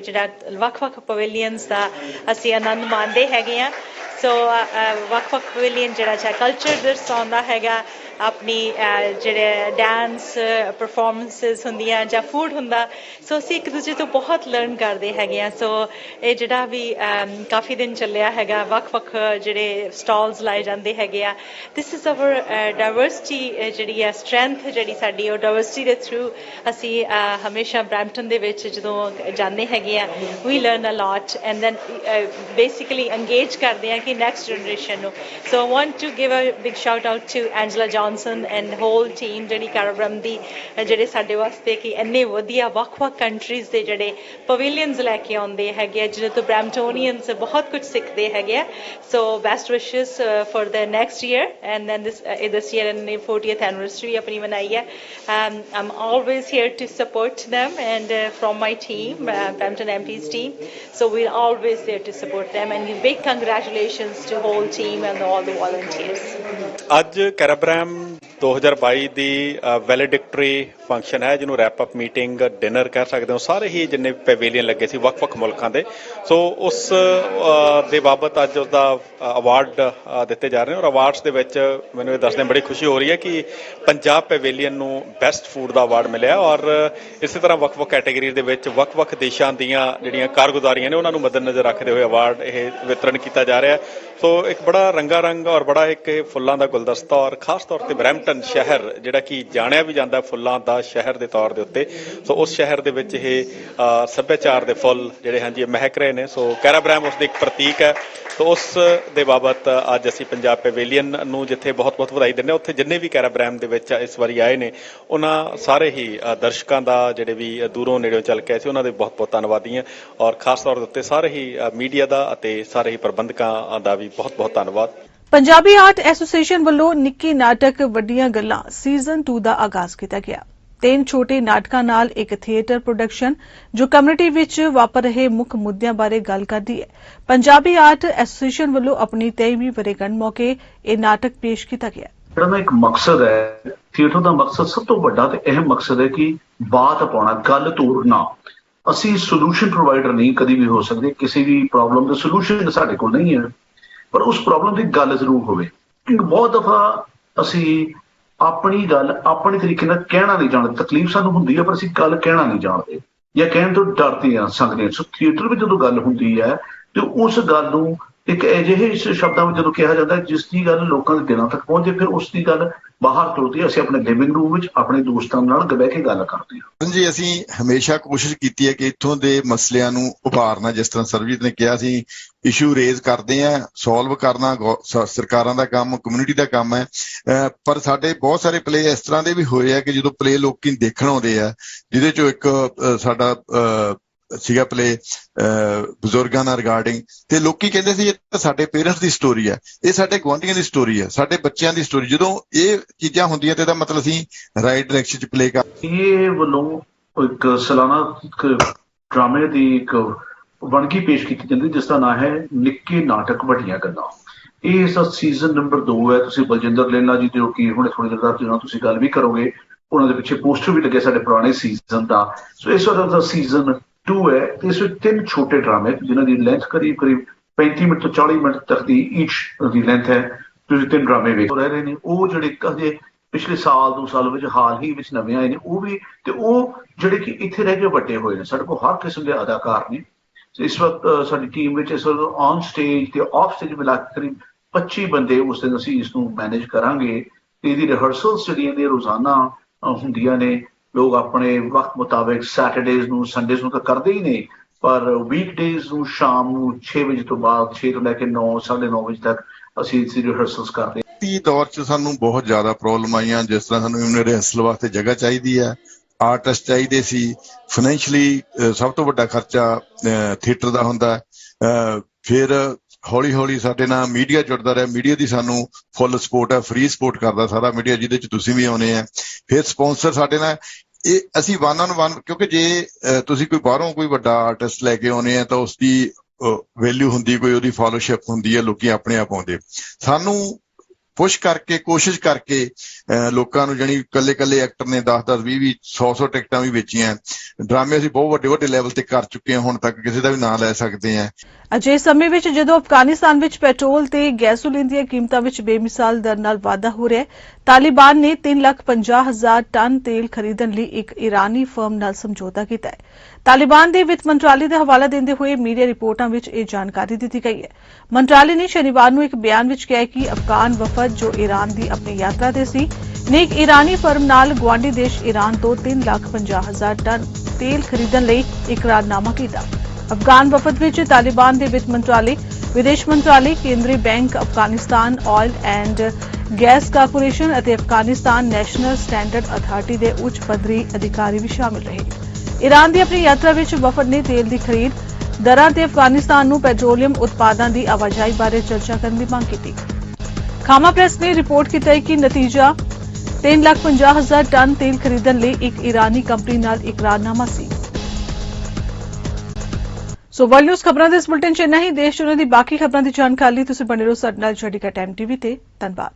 ਜਿਹੜਾ ਵੱਖ-ਵੱਖ ਪਵੇਲੀਅਨਸ ਦਾ ਅਸੀਂ ਆਨੰਦ ਮਾਣਦੇ ਹੈਗੇ ਆ ਸੋ ਵੱਖ-ਵੱਖ ਪਵੇਲੀਅਨ ਜਿਹੜਾ ਚਾਹੇ ਕਲਚਰ ਦਰਸਾਉਂਦਾ ਹੈਗਾ ਆਪਣੀ ਜਿਹੜੇ ਡਾਂਸ ਪਰਫਾਰਮੈਂਸਿਸ ਹੁੰਦੀਆਂ ਜਾਂ ਫੂਡ ਹੁੰਦਾ ਸੋ ਅਸੀਂ ਇੱਕ ਦੂਜੇ ਤੋਂ ਬਹੁਤ ਲਰਨ ਕਰਦੇ ਹੈਗੇ ਆ ਸੋ ਇਹ ਜਿਹੜਾ ਵੀ ਕਾਫੀ ਦਿਨ ਚੱਲਿਆ ਹੈਗਾ ਵੱਖ-ਵੱਖ ਜਿਹੜੇ ਸਟਾਲਸ ਲਾਏ ਜਾਂਦੇ ਹੈਗੇ ਆ ਦਿਸ ਇਜ਼ ਆਵਰ ਡਾਇਵਰਸਿਟੀ ਜਿਹੜੀ ਆ ਸਟਰੈਂਥ ਜਿਹੜੀ ਸਾਡੀ ਉਹ ਡਾਇਵਰਸਿਟੀ ਦੇ ਥਰੂ ਅਸੀਂ ਹਮੇਸ਼ਾ ਬ੍ਰੈਂਪਟਨ ਦੇ ਵਿੱਚ ਜਦੋਂ ਜਾਂਦੇ ਹੈਗੇ ਆ we learn a lot and then basically engage ਕਰਦੇ ਆ ਕਿ ਨੈਕਸਟ ਜਨਰੇਸ਼ਨ ਨੂੰ so I want to give a big shout out to Angela Johnson and whole team ਜਿਹੜੀ ਕੈਰਾਬ੍ਰਾਮ ਦੀ ਜਿਹੜੇ ਸਾਡੇ ਵਾਸਤੇ ਕਿ ਇੰਨੇ ਵਧੀਆ ਵੱਖ-ਵੱਖ ਕੰਟਰੀਜ਼ ਦੇ ਜਿਹੜੇ ਪਵੇਲੀਅਨਸ ਲੈ ਕੇ ਆਉਂਦੇ ਹੈਗੇ ਆ ਜਿਹਦੇ ਤੋਂ ਬ੍ਰੈਂਪਟੋਨੀਅਨਸ ਬਹੁਤ ਕੁਝ ਸਿੱਖਦੇ ਹੈਗੇ ਆ so best wishes for the next year and then this year and 40th anniversary अपनी मनाई है I'm always here to support them and from my team Brampton MP's team so we're always there to support them and big congratulations to whole team and all the volunteers ਅੱਜ ਕੈਰਾਬ੍ਰਾਮ 2022 ਦੀ ਵੈਲੀਡਿਕਟਰੀ ਫੰਕਸ਼ਨ ਹੈ, ਜਿਹਨੂੰ ਰੈਪ ਅਪ ਮੀਟਿੰਗ ਡਿਨਰ ਕਹਿ ਸਕਦੇ ਹੋ। ਸਾਰੇ ਹੀ ਜਿੰਨੇ ਪੈਵੇਲੀਅਨ ਲੱਗੇ ਸੀ ਵੱਖ-ਵੱਖ ਮੁਲਕਾਂ ਦੇ, ਸੋ ਉਸ ਦੇ ਬਾਬਤ ਅੱਜ ਉਸਦਾ ਅਵਾਰਡ ਦਿੱਤੇ ਜਾ ਰਹੇ ਨੇ। ਔਰ ਅਵਾਰਡਸ ਦੇ ਵਿੱਚ ਮੈਨੂੰ ਇਹ ਦੱਸਦੇ ਬੜੀ ਖੁਸ਼ੀ ਹੋ ਰਹੀ ਹੈ ਕਿ ਪੰਜਾਬ ਪੈਵੇਲੀਅਨ ਨੂੰ ਬੈਸਟ ਫੂਡ ਦਾ ਅਵਾਰਡ ਮਿਲਿਆ, ਔਰ ਇਸੇ ਤਰ੍ਹਾਂ ਵੱਖ-ਵੱਖ ਕੈਟੇਗਰੀ ਦੇ ਵਿੱਚ ਵੱਖ-ਵੱਖ ਦੇਸ਼ਾਂ ਦੀਆਂ ਜਿਹੜੀਆਂ ਕਾਰਗੁਜ਼ਾਰੀਆਂ ਨੇ ਉਹਨਾਂ ਨੂੰ ਮੱਦੇਨਜ਼ਰ ਰੱਖਦੇ ਹੋਏ ਅਵਾਰਡ ਇਹ ਵਿਤਰਨ ਕੀਤਾ ਜਾ ਰਿਹਾ। ਸੋ ਇੱਕ ਬੜਾ ਰੰਗਾ ਰੰਗ ਔਰ ਬੜਾ ਇੱਕ ਫੁੱਲਾਂ ਦਾ ਗੁਲਦਸਤਾ, ਔਰ ਖਾਸ ਤੌਰ ਤੇ ਬਰੈਂਪਟਨ ਸ਼ਹਿਰ ਜਿਹੜਾ ਕਿ ਜਾਣਿਆ ਵੀ ਜਾਂਦਾ ਫੁੱਲਾਂ ਦਾ ਸ਼ਹਿਰ ਦੇ ਤੌਰ ਦੇ ਉੱਤੇ, ਸੋ ਉਸ ਸ਼ਹਿਰ ਦੇ ਵਿੱਚ ਇਹ ਸੱਭਿਆਚਾਰ ਦੇ ਫੁੱਲ ਜਿਹੜੇ ਹਨ ਜੀ ਮਹਿਕ ਰਹੇ ਨੇ। ਸੋ ਕੈਰਾਬਰੈਮ ਉਸ ਦੀ ਇੱਕ ਪ੍ਰਤੀਕ ਹੈ। ਸੋ ਉਸ ਦੇ ਬਾਬਤ ਅੱਜ ਅਸੀਂ ਪੰਜਾਬ ਪੈਵੇਲੀਅਨ ਨੂੰ ਜਿੱਥੇ ਬਹੁਤ-ਬਹੁਤ ਵਧਾਈ ਦਿੰਦੇ ਹਾਂ, ਉੱਥੇ ਜਿੰਨੇ ਵੀ ਕੈਰਾਬਰੈਮ ਦੇ ਵਿੱਚ ਇਸ ਵਾਰੀ ਆਏ ਨੇ ਉਹਨਾਂ ਸਾਰੇ ਹੀ ਦਰਸ਼ਕਾਂ ਦਾ ਜਿਹੜੇ ਵੀ ਦੂਰੋਂ ਨੇੜਿਓਂ ਚੱਲ ਕੇ ਆਏ ਸੀ ਉਹਨਾਂ ਦੇ ਬਹੁਤ-ਬਹੁਤ ਧੰਨਵਾਦੀ ਹਾਂ, ਔਰ ਖਾਸ ਤੌਰ ਦੇ ਉੱਤੇ ਸਾਰੇ ਹੀ ਮੀਡੀਆ ਦਾ ਅਤੇ ਸਾਰੇ ਹੀ ਪ੍ਰਬੰਧਕਾਂ ਦਾ ਵੀ ਬਹੁਤ-ਬਹੁਤ ਧੰਨਵਾਦ। ਪੰਜਾਬੀ ਆਰਟ ਐਸੋਸੀਏਸ਼ਨ ਵੱਲੋਂ ਨਿੱਕੀ ਨਾਟਕ ਵੱਡੀਆਂ ਗੱਲਾਂ ਸੀਜ਼ਨ 2 ਦਾ ਆਗਾਜ਼ ਕੀਤਾ ਗਿਆ। 3 ਛੋਟੇ ਨਾਟਕਾਂ ਨਾਲ ਇੱਕ ਥੀਏਟਰ ਪ੍ਰੋਡਕਸ਼ਨ ਜੋ ਕਮਿਊਨਿਟੀ ਵਿੱਚ ਵਾਪਰ ਰਹੇ ਮੁੱਖ ਮੁੱਦਿਆਂ ਬਾਰੇ ਗੱਲ ਕਰਦੀ ਹੈ। ਪੰਜਾਬੀ ਆਰਟ ਐਸੋਸੀਏਸ਼ਨ ਵੱਲੋਂ ਆਪਣੀ 23ਵੀਂ ਵਰ੍ਹੇਗੰਢ ਮੌਕੇ ਇਹ ਨਾਟਕ ਪੇਸ਼ ਕੀਤਾ ਗਿਆ। ਜਿਹੜਾ ਇੱਕ ਮਕਸਦ ਹੈ ਥੀਏਟਰ ਦਾ, ਮਕਸਦ ਸਭ ਤੋਂ ਵੱਡਾ ਤੇ ਅਹਿਮ ਮਕਸਦ ਹੈ ਕਿ ਬਾਤ ਪਾਉਣਾ, ਗੱਲ ਤੋੜਨਾ। ਅਸੀਂ ਸੋਲੂਸ਼ਨ ਪ੍ਰੋਵਾਈਡਰ ਨਹੀਂ ਕਦੀ ਵੀ ਹੋ ਸਕਦੇ, ਕਿਸੇ ਵੀ ਪ੍ਰੋਬਲਮ ਦਾ ਸੋਲੂਸ਼ਨ ਸਾਡੇ ਕੋਲ ਨਹੀਂ ਹੈ, ਪਰ ਉਸ ਪ੍ਰੋਬਲਮ ਦੀ ਗੱਲ ਜ਼ਰੂਰ ਹੋਵੇ। ਕਿਉਂਕਿ ਬਹੁਤ ਦਫਾ ਅਸੀਂ ਆਪਣੀ ਗੱਲ ਆਪਣੇ ਤਰੀਕੇ ਨਾਲ ਕਹਿਣਾ ਨਹੀਂ ਜਾਣਦੇ, ਤਕਲੀਫ ਸਾਨੂੰ ਹੁੰਦੀ ਹੈ ਪਰ ਅਸੀਂ ਗੱਲ ਕਹਿਣਾ ਨਹੀਂ ਜਾਣਦੇ ਜਾਂ ਕਹਿਣ ਤੋਂ ਡਰਦੇ ਆ ਸਕਦੇ। ਸੋ ਥੀਏਟਰ ਵਿੱਚ ਜਦੋਂ ਗੱਲ ਹੁੰਦੀ ਹੈ ਤੇ ਉਸ ਗੱਲ ਨੂੰ ਇੱਕ ਅਜਿਹੇ ਸ਼ਬਦਾਂ ਵਿੱਚ ਜਦੋਂ ਕਿਹਾ ਜਾਂਦਾ ਜਿਸ ਦੀ ਗੱਲ ਲੋਕਾਂ ਦੇ ਦਿਲਾਂ ਤੱਕ ਪਹੁੰਚੇ, ਫਿਰ ਉਸ ਦੀ ਗੱਲ ਬਾਹਰ ਤੁਰਦੀ ਹੈ। ਅਸੀਂ ਆਪਣੇ ਲਿਵਿੰਗ ਰੂਮ ਵਿੱਚ ਆਪਣੇ ਦੋਸਤਾਂ ਨਾਲ ਬਹਿ ਕੇ ਗੱਲ ਕਰਦੇ ਹਾਂ। ਜੀ ਅਸੀਂ ਹਮੇਸ਼ਾ ਕੋਸ਼ਿਸ਼ ਕੀਤੀ ਹੈ ਕਿ ਇੱਥੋਂ ਦੇ ਮਸਲਿਆਂ ਨੂੰ ਉਭਾਰਨਾ, ਜਿਸ ਤਰ੍ਹਾਂ ਸਰਬਜੀਤ ਨੇ ਕਿਹਾ ਸੀ ਇਸ਼ੂ ਰੇਜ਼ ਕਰਦੇ ਆ, ਸੋਲਵ ਕਰਨਾ ਸਰਕਾਰਾਂ ਦਾ ਕੰਮ, ਕਮਿਊਨਿਟੀ ਦਾ ਕੰਮ ਹੈ। ਪਰ ਸਾਡੇ ਬਹੁਤ ਸਾਰੇ ਪਲੇ ਇਸ ਤਰ੍ਹਾਂ ਦੇ ਵੀ ਹੋਏ ਆ ਕਿ ਜਦੋਂ ਪਲੇ ਲੋਕੀ ਦੇਖਣ ਆਉਂਦੇ ਆ, ਜਿਹਦੇ ਚੋਂ ਇੱਕ ਸਾਡਾ ਸੀਗਾ ਪਲੇ ਬਜ਼ੁਰਗਾਂ ਨਾਲ ਰਿਗਾਰਡਿੰਗ, ਤੇ ਲੋਕੀ ਕਹਿੰਦੇ ਸੀ ਇਹ ਤਾਂ ਸਾਡੇ ਪੇਰੈਂਟਸ ਦੀ ਸਟੋਰੀ ਹੈ, ਇਹ ਸਾਡੇ ਗੁਆਂਢੀਆਂ ਦੀ ਸਟੋਰੀ ਹੈ, ਸਾਡੇ ਬੱਚਿਆਂ ਦੀ ਸਟੋਰੀ। ਜਦੋਂ ਇਹ ਚੀਜ਼ਾਂ ਹੁੰਦੀਆਂ ਤੇ ਇਹਦਾ ਮਤਲਬ ਅਸੀਂ ਰਾਈਟ ਡਾਇਰੈਕਸ਼ਨ ਚ ਪਲੇ ਕਰ। ਇਹ ਵੱਲੋਂ ਇੱਕ ਸਾਲਾਨਾ ਡਰਾਮੇ ਦੀ ਇੱਕ ਵੰਨਗੀ ਪੇਸ਼ ਕੀਤੀ ਜਾਂਦੀ ਜਿਸ ਦਾ ਨਾਂ ਹੈ ਨਿੱਕੇ ਨਾਟਕ ਵੱਡੀਆਂ ਗੱਲਾਂ। ਇਹ ਇਸ ਦਾ ਸੀਜ਼ਨ ਨੰਬਰ 2 ਹੈ। ਤੁਸੀਂ ਬਲਜਿੰਦਰ ਲੇਨਾ ਜੀ ਜੋ ਕਿ ਹੁਣੇ ਥੋੜੀ ਦੇਰ ਬਾਅਦ ਤੁਸੀਂ ਗੱਲ ਵੀ ਕਰੋਗੇ, ਉਹਨਾਂ ਦੇ ਪਿੱਛੇ ਪੋਸਟਰ ਵੀ ਲੱਗੇ ਸਾਡੇ ਪੁਰਾਣੇ ਸੀਜ਼ਨ ਦਾ। ਸੋ ਇਸ ਵਾਰ ਦਾ ਸੀਜ਼ਨ 2 ਹੈ। ਇਸ ਵਿੱਚ 3 ਛੋਟੇ ਡਰਾਮੇ ਜਿਨ੍ਹਾਂ ਦੀ ਲੈਂਥ ਕਰੀਬ 35 ਮਿੰਟ ਤੋਂ 40 ਮਿੰਟ ਤੱਕ ਦੀ ਈਚ ਦੀ ਲੈਂਥ ਹੈ। ਤੁਸੀਂ 3 ਡਰਾਮੇ ਵੇਖ ਰਹੇ ਨੇ। ਉਹ ਜਿਹੜੇ ਕਦੇ ਪਿਛਲੇ ਸਾਲ 2 ਸਾਲ ਵਿੱਚ ਹਾਲ ਹੀ ਵਿੱਚ ਨਵੇਂ ਆਏ ਨੇ ਉਹ ਵੀ, ਤੇ ਉਹ ਜਿਹੜੇ ਕਿ ਇੱਥੇ ਰਹਿ ਕੇ ਵੱਡੇ ਹੋਏ ਨੇ। ਸਾਡੇ ਕੋਲ ਹਰ ਕਿਸਮ ਦੇ ਅਦਾਕਾਰ ਨੇ। ਇਸ ਵਕਤ ਸਾਡੀ ਟੀਮ ਵਿੱਚ ਇਸ ਵਕਤ ਔਨ ਸਟੇਜ ਤੇ ਆਫ ਸਟੇਜ ਮਿਲਾ ਕੇ ਕਰੀਬ 25 ਬੰਦੇ ਉਸ ਦਿਨ ਅਸੀਂ ਇਸ ਨੂੰ ਮੈਨੇਜ ਕਰਾਂਗੇ। ਤੇ ਇਹਦੀ ਰਿਹਰਸਲਸ ਜਿਹੜੀਆਂ ਨੇ ਰੋਜ਼ਾਨਾ ਹੁੰਦੀਆਂ ਨੇ। ਲੋਕ ਆਪਣੇ ਵਕਤ ਮੁਤਾਬਿਕ ਸੈਟਰਡੇਜ਼ ਨੂੰ ਸੰਡੇਜ਼ ਨੂੰ ਤਾਂ ਕਰਦੇ ਹੀ ਨੇ, ਪਰ ਵੀਕਡੇਜ਼ ਨੂੰ ਸ਼ਾਮ ਨੂੰ 6 ਵਜੇ ਤੋਂ ਬਾਅਦ 6 ਤੋਂ ਲੈ ਕੇ 9, 9:30 ਵਜੇ ਤੱਕ ਅਸੀਂ ਇਸ ਦੀ ਰਿਹਰਸਲਸ ਕਰਦੇ ਹਾਂ। ਇਸ ਦੌਰ 'ਚ ਸਾਨੂੰ ਬਹੁਤ ਜ਼ਿਆਦਾ ਪ੍ਰੋਬਲਮ ਆਈਆਂ, ਜਿਸ ਤਰ੍ਹਾਂ ਸਾਨੂੰ ਰਿਹਰਸਲ ਵਾਸਤੇ ਜਗ੍ਹਾ ਚਾਹੀਦੀ ਹੈ, ਆਰਟਿਸਟ ਚਾਹੀਦੇ ਸੀ, ਫਾਈਨੈਂਸ਼ਲੀ ਸਭ ਤੋਂ ਵੱਡਾ ਖਰਚਾ ਥੀਏਟਰ ਦਾ ਹੁੰਦਾ। ਫਿਰ ਹੌਲੀ ਹੌਲੀ ਸਾਡੇ ਨਾਲ ਮੀਡੀਆ ਜੁੜਦਾ ਰਿਹਾ। ਮੀਡੀਆ ਦੀ ਸਾਨੂੰ ਫੁੱਲ ਸਪੋਰਟ ਹੈ, ਫ੍ਰੀ ਸਪੋਰਟ ਕਰਦਾ ਸਾਰਾ ਮੀਡੀਆ, ਜਿਹਦੇ 'ਚ ਤੁਸੀਂ ਵੀ ਆਉਣੇ ਆ। ਫਿਰ ਸਪਾਂਸਰ ਸਾਡੇ ਨਾਲ, ਇਹ ਅਸੀਂ 1-on-1, ਕਿਉਂਕਿ ਜੇ ਤੁਸੀਂ ਕੋਈ ਬਾਹਰੋਂ ਕੋਈ ਵੱਡਾ ਆਰਟਿਸਟ ਲੈ ਕੇ ਆਉਣੇ ਆ ਤਾਂ ਉਸਦੀ ਵੈਲਿਊ ਹੁੰਦੀ, ਕੋਈ ਉਹਦੀ ਫੋਲੋਸ਼ਿਪ ਹੁੰਦੀ ਹੈ, ਲੋਕੀ ਆਪਣੇ ਆਪ ਆਉਂਦੇ। ਸਾਨੂੰ ਪੁਸ਼ ਕਰਕੇ, ਕੋਸ਼ਿਸ਼ ਕਰਕੇ ਲੋਕਾਂ ਨੂੰ, ਜਾਣੀ ਕੱਲੇ ਐਕਟਰ ਨੇ 10-10, 20-20, 100 ਟਿਕਟਾਂ ਵੀ ਵੇਚੀਆਂ। ਡਰਾਮੇ ਅਸੀਂ ਬਹੁਤ ਵੱਡੇ ਲੈਵਲ ਤੇ ਕਰ ਚੁੱਕੇ ਹਾਂ, ਹੁਣ ਤੱਕ ਕਿਸੇ ਦਾ ਵੀ ਨਾਂ ਲੈ ਸਕਦੇ ਹਾਂ। ਅਜੇ ਸਮੇਂ ਵਿੱਚ ਜਦੋਂ ਅਫਗਾਨਿਸਤਾਨ ਵਿੱਚ ਪੈਟਰੋਲ ਤੇ ਗੈਸੋਲੀਨ ਦੀਆਂ ਕੀਮਤਾਂ ਵਿੱਚ ਬੇਮਿਸਾਲ ਦਰ ਨਾਲ ਵਾਧਾ ਹੋ ਰਿਹਾ ਹੈ, ਤਾਲਿਬਾਨ ਨੇ 3,50,000 ਟਨ ਤੇਲ ਖਰੀਦਣ ਲਈ ਇੱਕ ਇਰਾਨੀ ਫਰਮ ਨਾਲ ਸਮਝੌਤਾ ਕੀਤਾ ਹੈ। ਤਾਲਿਬਾਨ ਦੇ ਵਿੱਤ ਮੰਤਰਾਲੇ ਦਾ ਹਵਾਲਾ ਦਿੰਦੇ ਹੋਏ ਮੀਡੀਆ ਰਿਪੋਰਟਾਂ ਵਿੱਚ ਇਹ ਜਾਣਕਾਰੀ ਦਿੱਤੀ ਗਈ ਹੈ। ਮੰਤਰਾਲੇ ਨੇ ਸ਼ਨੀਵਾਰ ਨੂੰ ਇੱਕ ਬਿਆਨ ਵਿੱਚ ਕਿਹਾ ਕਿ ਅਫਗਾਨ ਵਫਦ ਜੋ ਈਰਾਨ ਦੀ ਆਪਣੀ ਯਾਤਰਾ ਤੇ ਸੀ ਨੇ ਇੱਕ ਇਰਾਨੀ ਫਰਮ ਨਾਲ ਗੁਆਂਢੀ ਦੇਸ਼ ਈਰਾਨ ਤੋਂ 3,50,000 ਟਨ ਤੇਲ ਖਰੀਦਣ ਲਈ ਇਕਰਾਰਨਾਮਾ ਕੀਤਾ। ਅਫਗਾਨ ਵਫਦ ਵਿੱਚ ਤਾਲਿਬਾਨ ਦੇ ਵਿੱਤ ਮੰਤਰਾਲੇ, ਵਿਦੇਸ਼ ਮੰਤਰਾਲੇ, ਕੇਂਦਰੀ bank, Afghanistan oil and gas corporation ਅਤੇ ਅਫਗਾਨਿਸਤਾਨ ਨੈਸ਼ਨਲ ਸਟੈਂਡਰਡ ਅਥਾਰਟੀ ਦੇ ਉੱਚ ਪੱਧਰੀ ਅਧਿਕਾਰੀ ਵੀ ਸ਼ਾਮਿਲ ਰਹੇ। ਈਰਾਨ ਦੀ ਆਪਣੀ ਯਾਤਰਾ ਵਿੱਚ ਵਫਦ ਨੇ ਤੇਲ ਦੀ ਖਰੀਦ ਦਰਾਂ ਤੇ ਅਫਗਾਨਿਸਤਾਨ ਨੂੰ ਪੈਟਰੋਲੀਅਮ ਉਤਪਾਦਾਂ ਦੀ ਆਵਾਜਾਈ ਬਾਰੇ ਚਰਚਾ ਕਰਨ ਦੀ ਮੰਗ ਕੀਤੀ। ਖਾਮਾ ਪ੍ਰੈਸ ਨੇ ਰਿਪੋਰਟ ਕੀਤਾ ਹੈ ਕਿ ਨਤੀਜਾ 3,50,000 ਟਨ ਤੇਲ ਖਰੀਦਣ ਲਈ ਇੱਕ ਈਰਾਨੀ ਕੰਪਨੀ ਨਾਲ ਇਕਰਾਰਨਾਮਾ ਸੀ। ਸੋ ਵਰਲਡ ਨਿਊਜ਼ ਖਬਰਾਂ ਦੇ ਇਸ ਬੁਲੇਟਿਨ 'ਚ ਇੰਨਾ ਹੀ। ਦੇਸ਼ ਦੁਨੀਆ ਦੀ ਬਾਕੀ ਖਬਰਾਂ ਦੀ ਜਾਣਕਾਰੀ ਲਈ ਤੁਸੀਂ ਬਣੇ ਰਹੋ ਸਾਡੇ ਨਾਲ। ਜਡੀਕਾ ਟਾਈਮ ਟੀਵੀ ਤੇ। ਧੰਨਵਾਦ।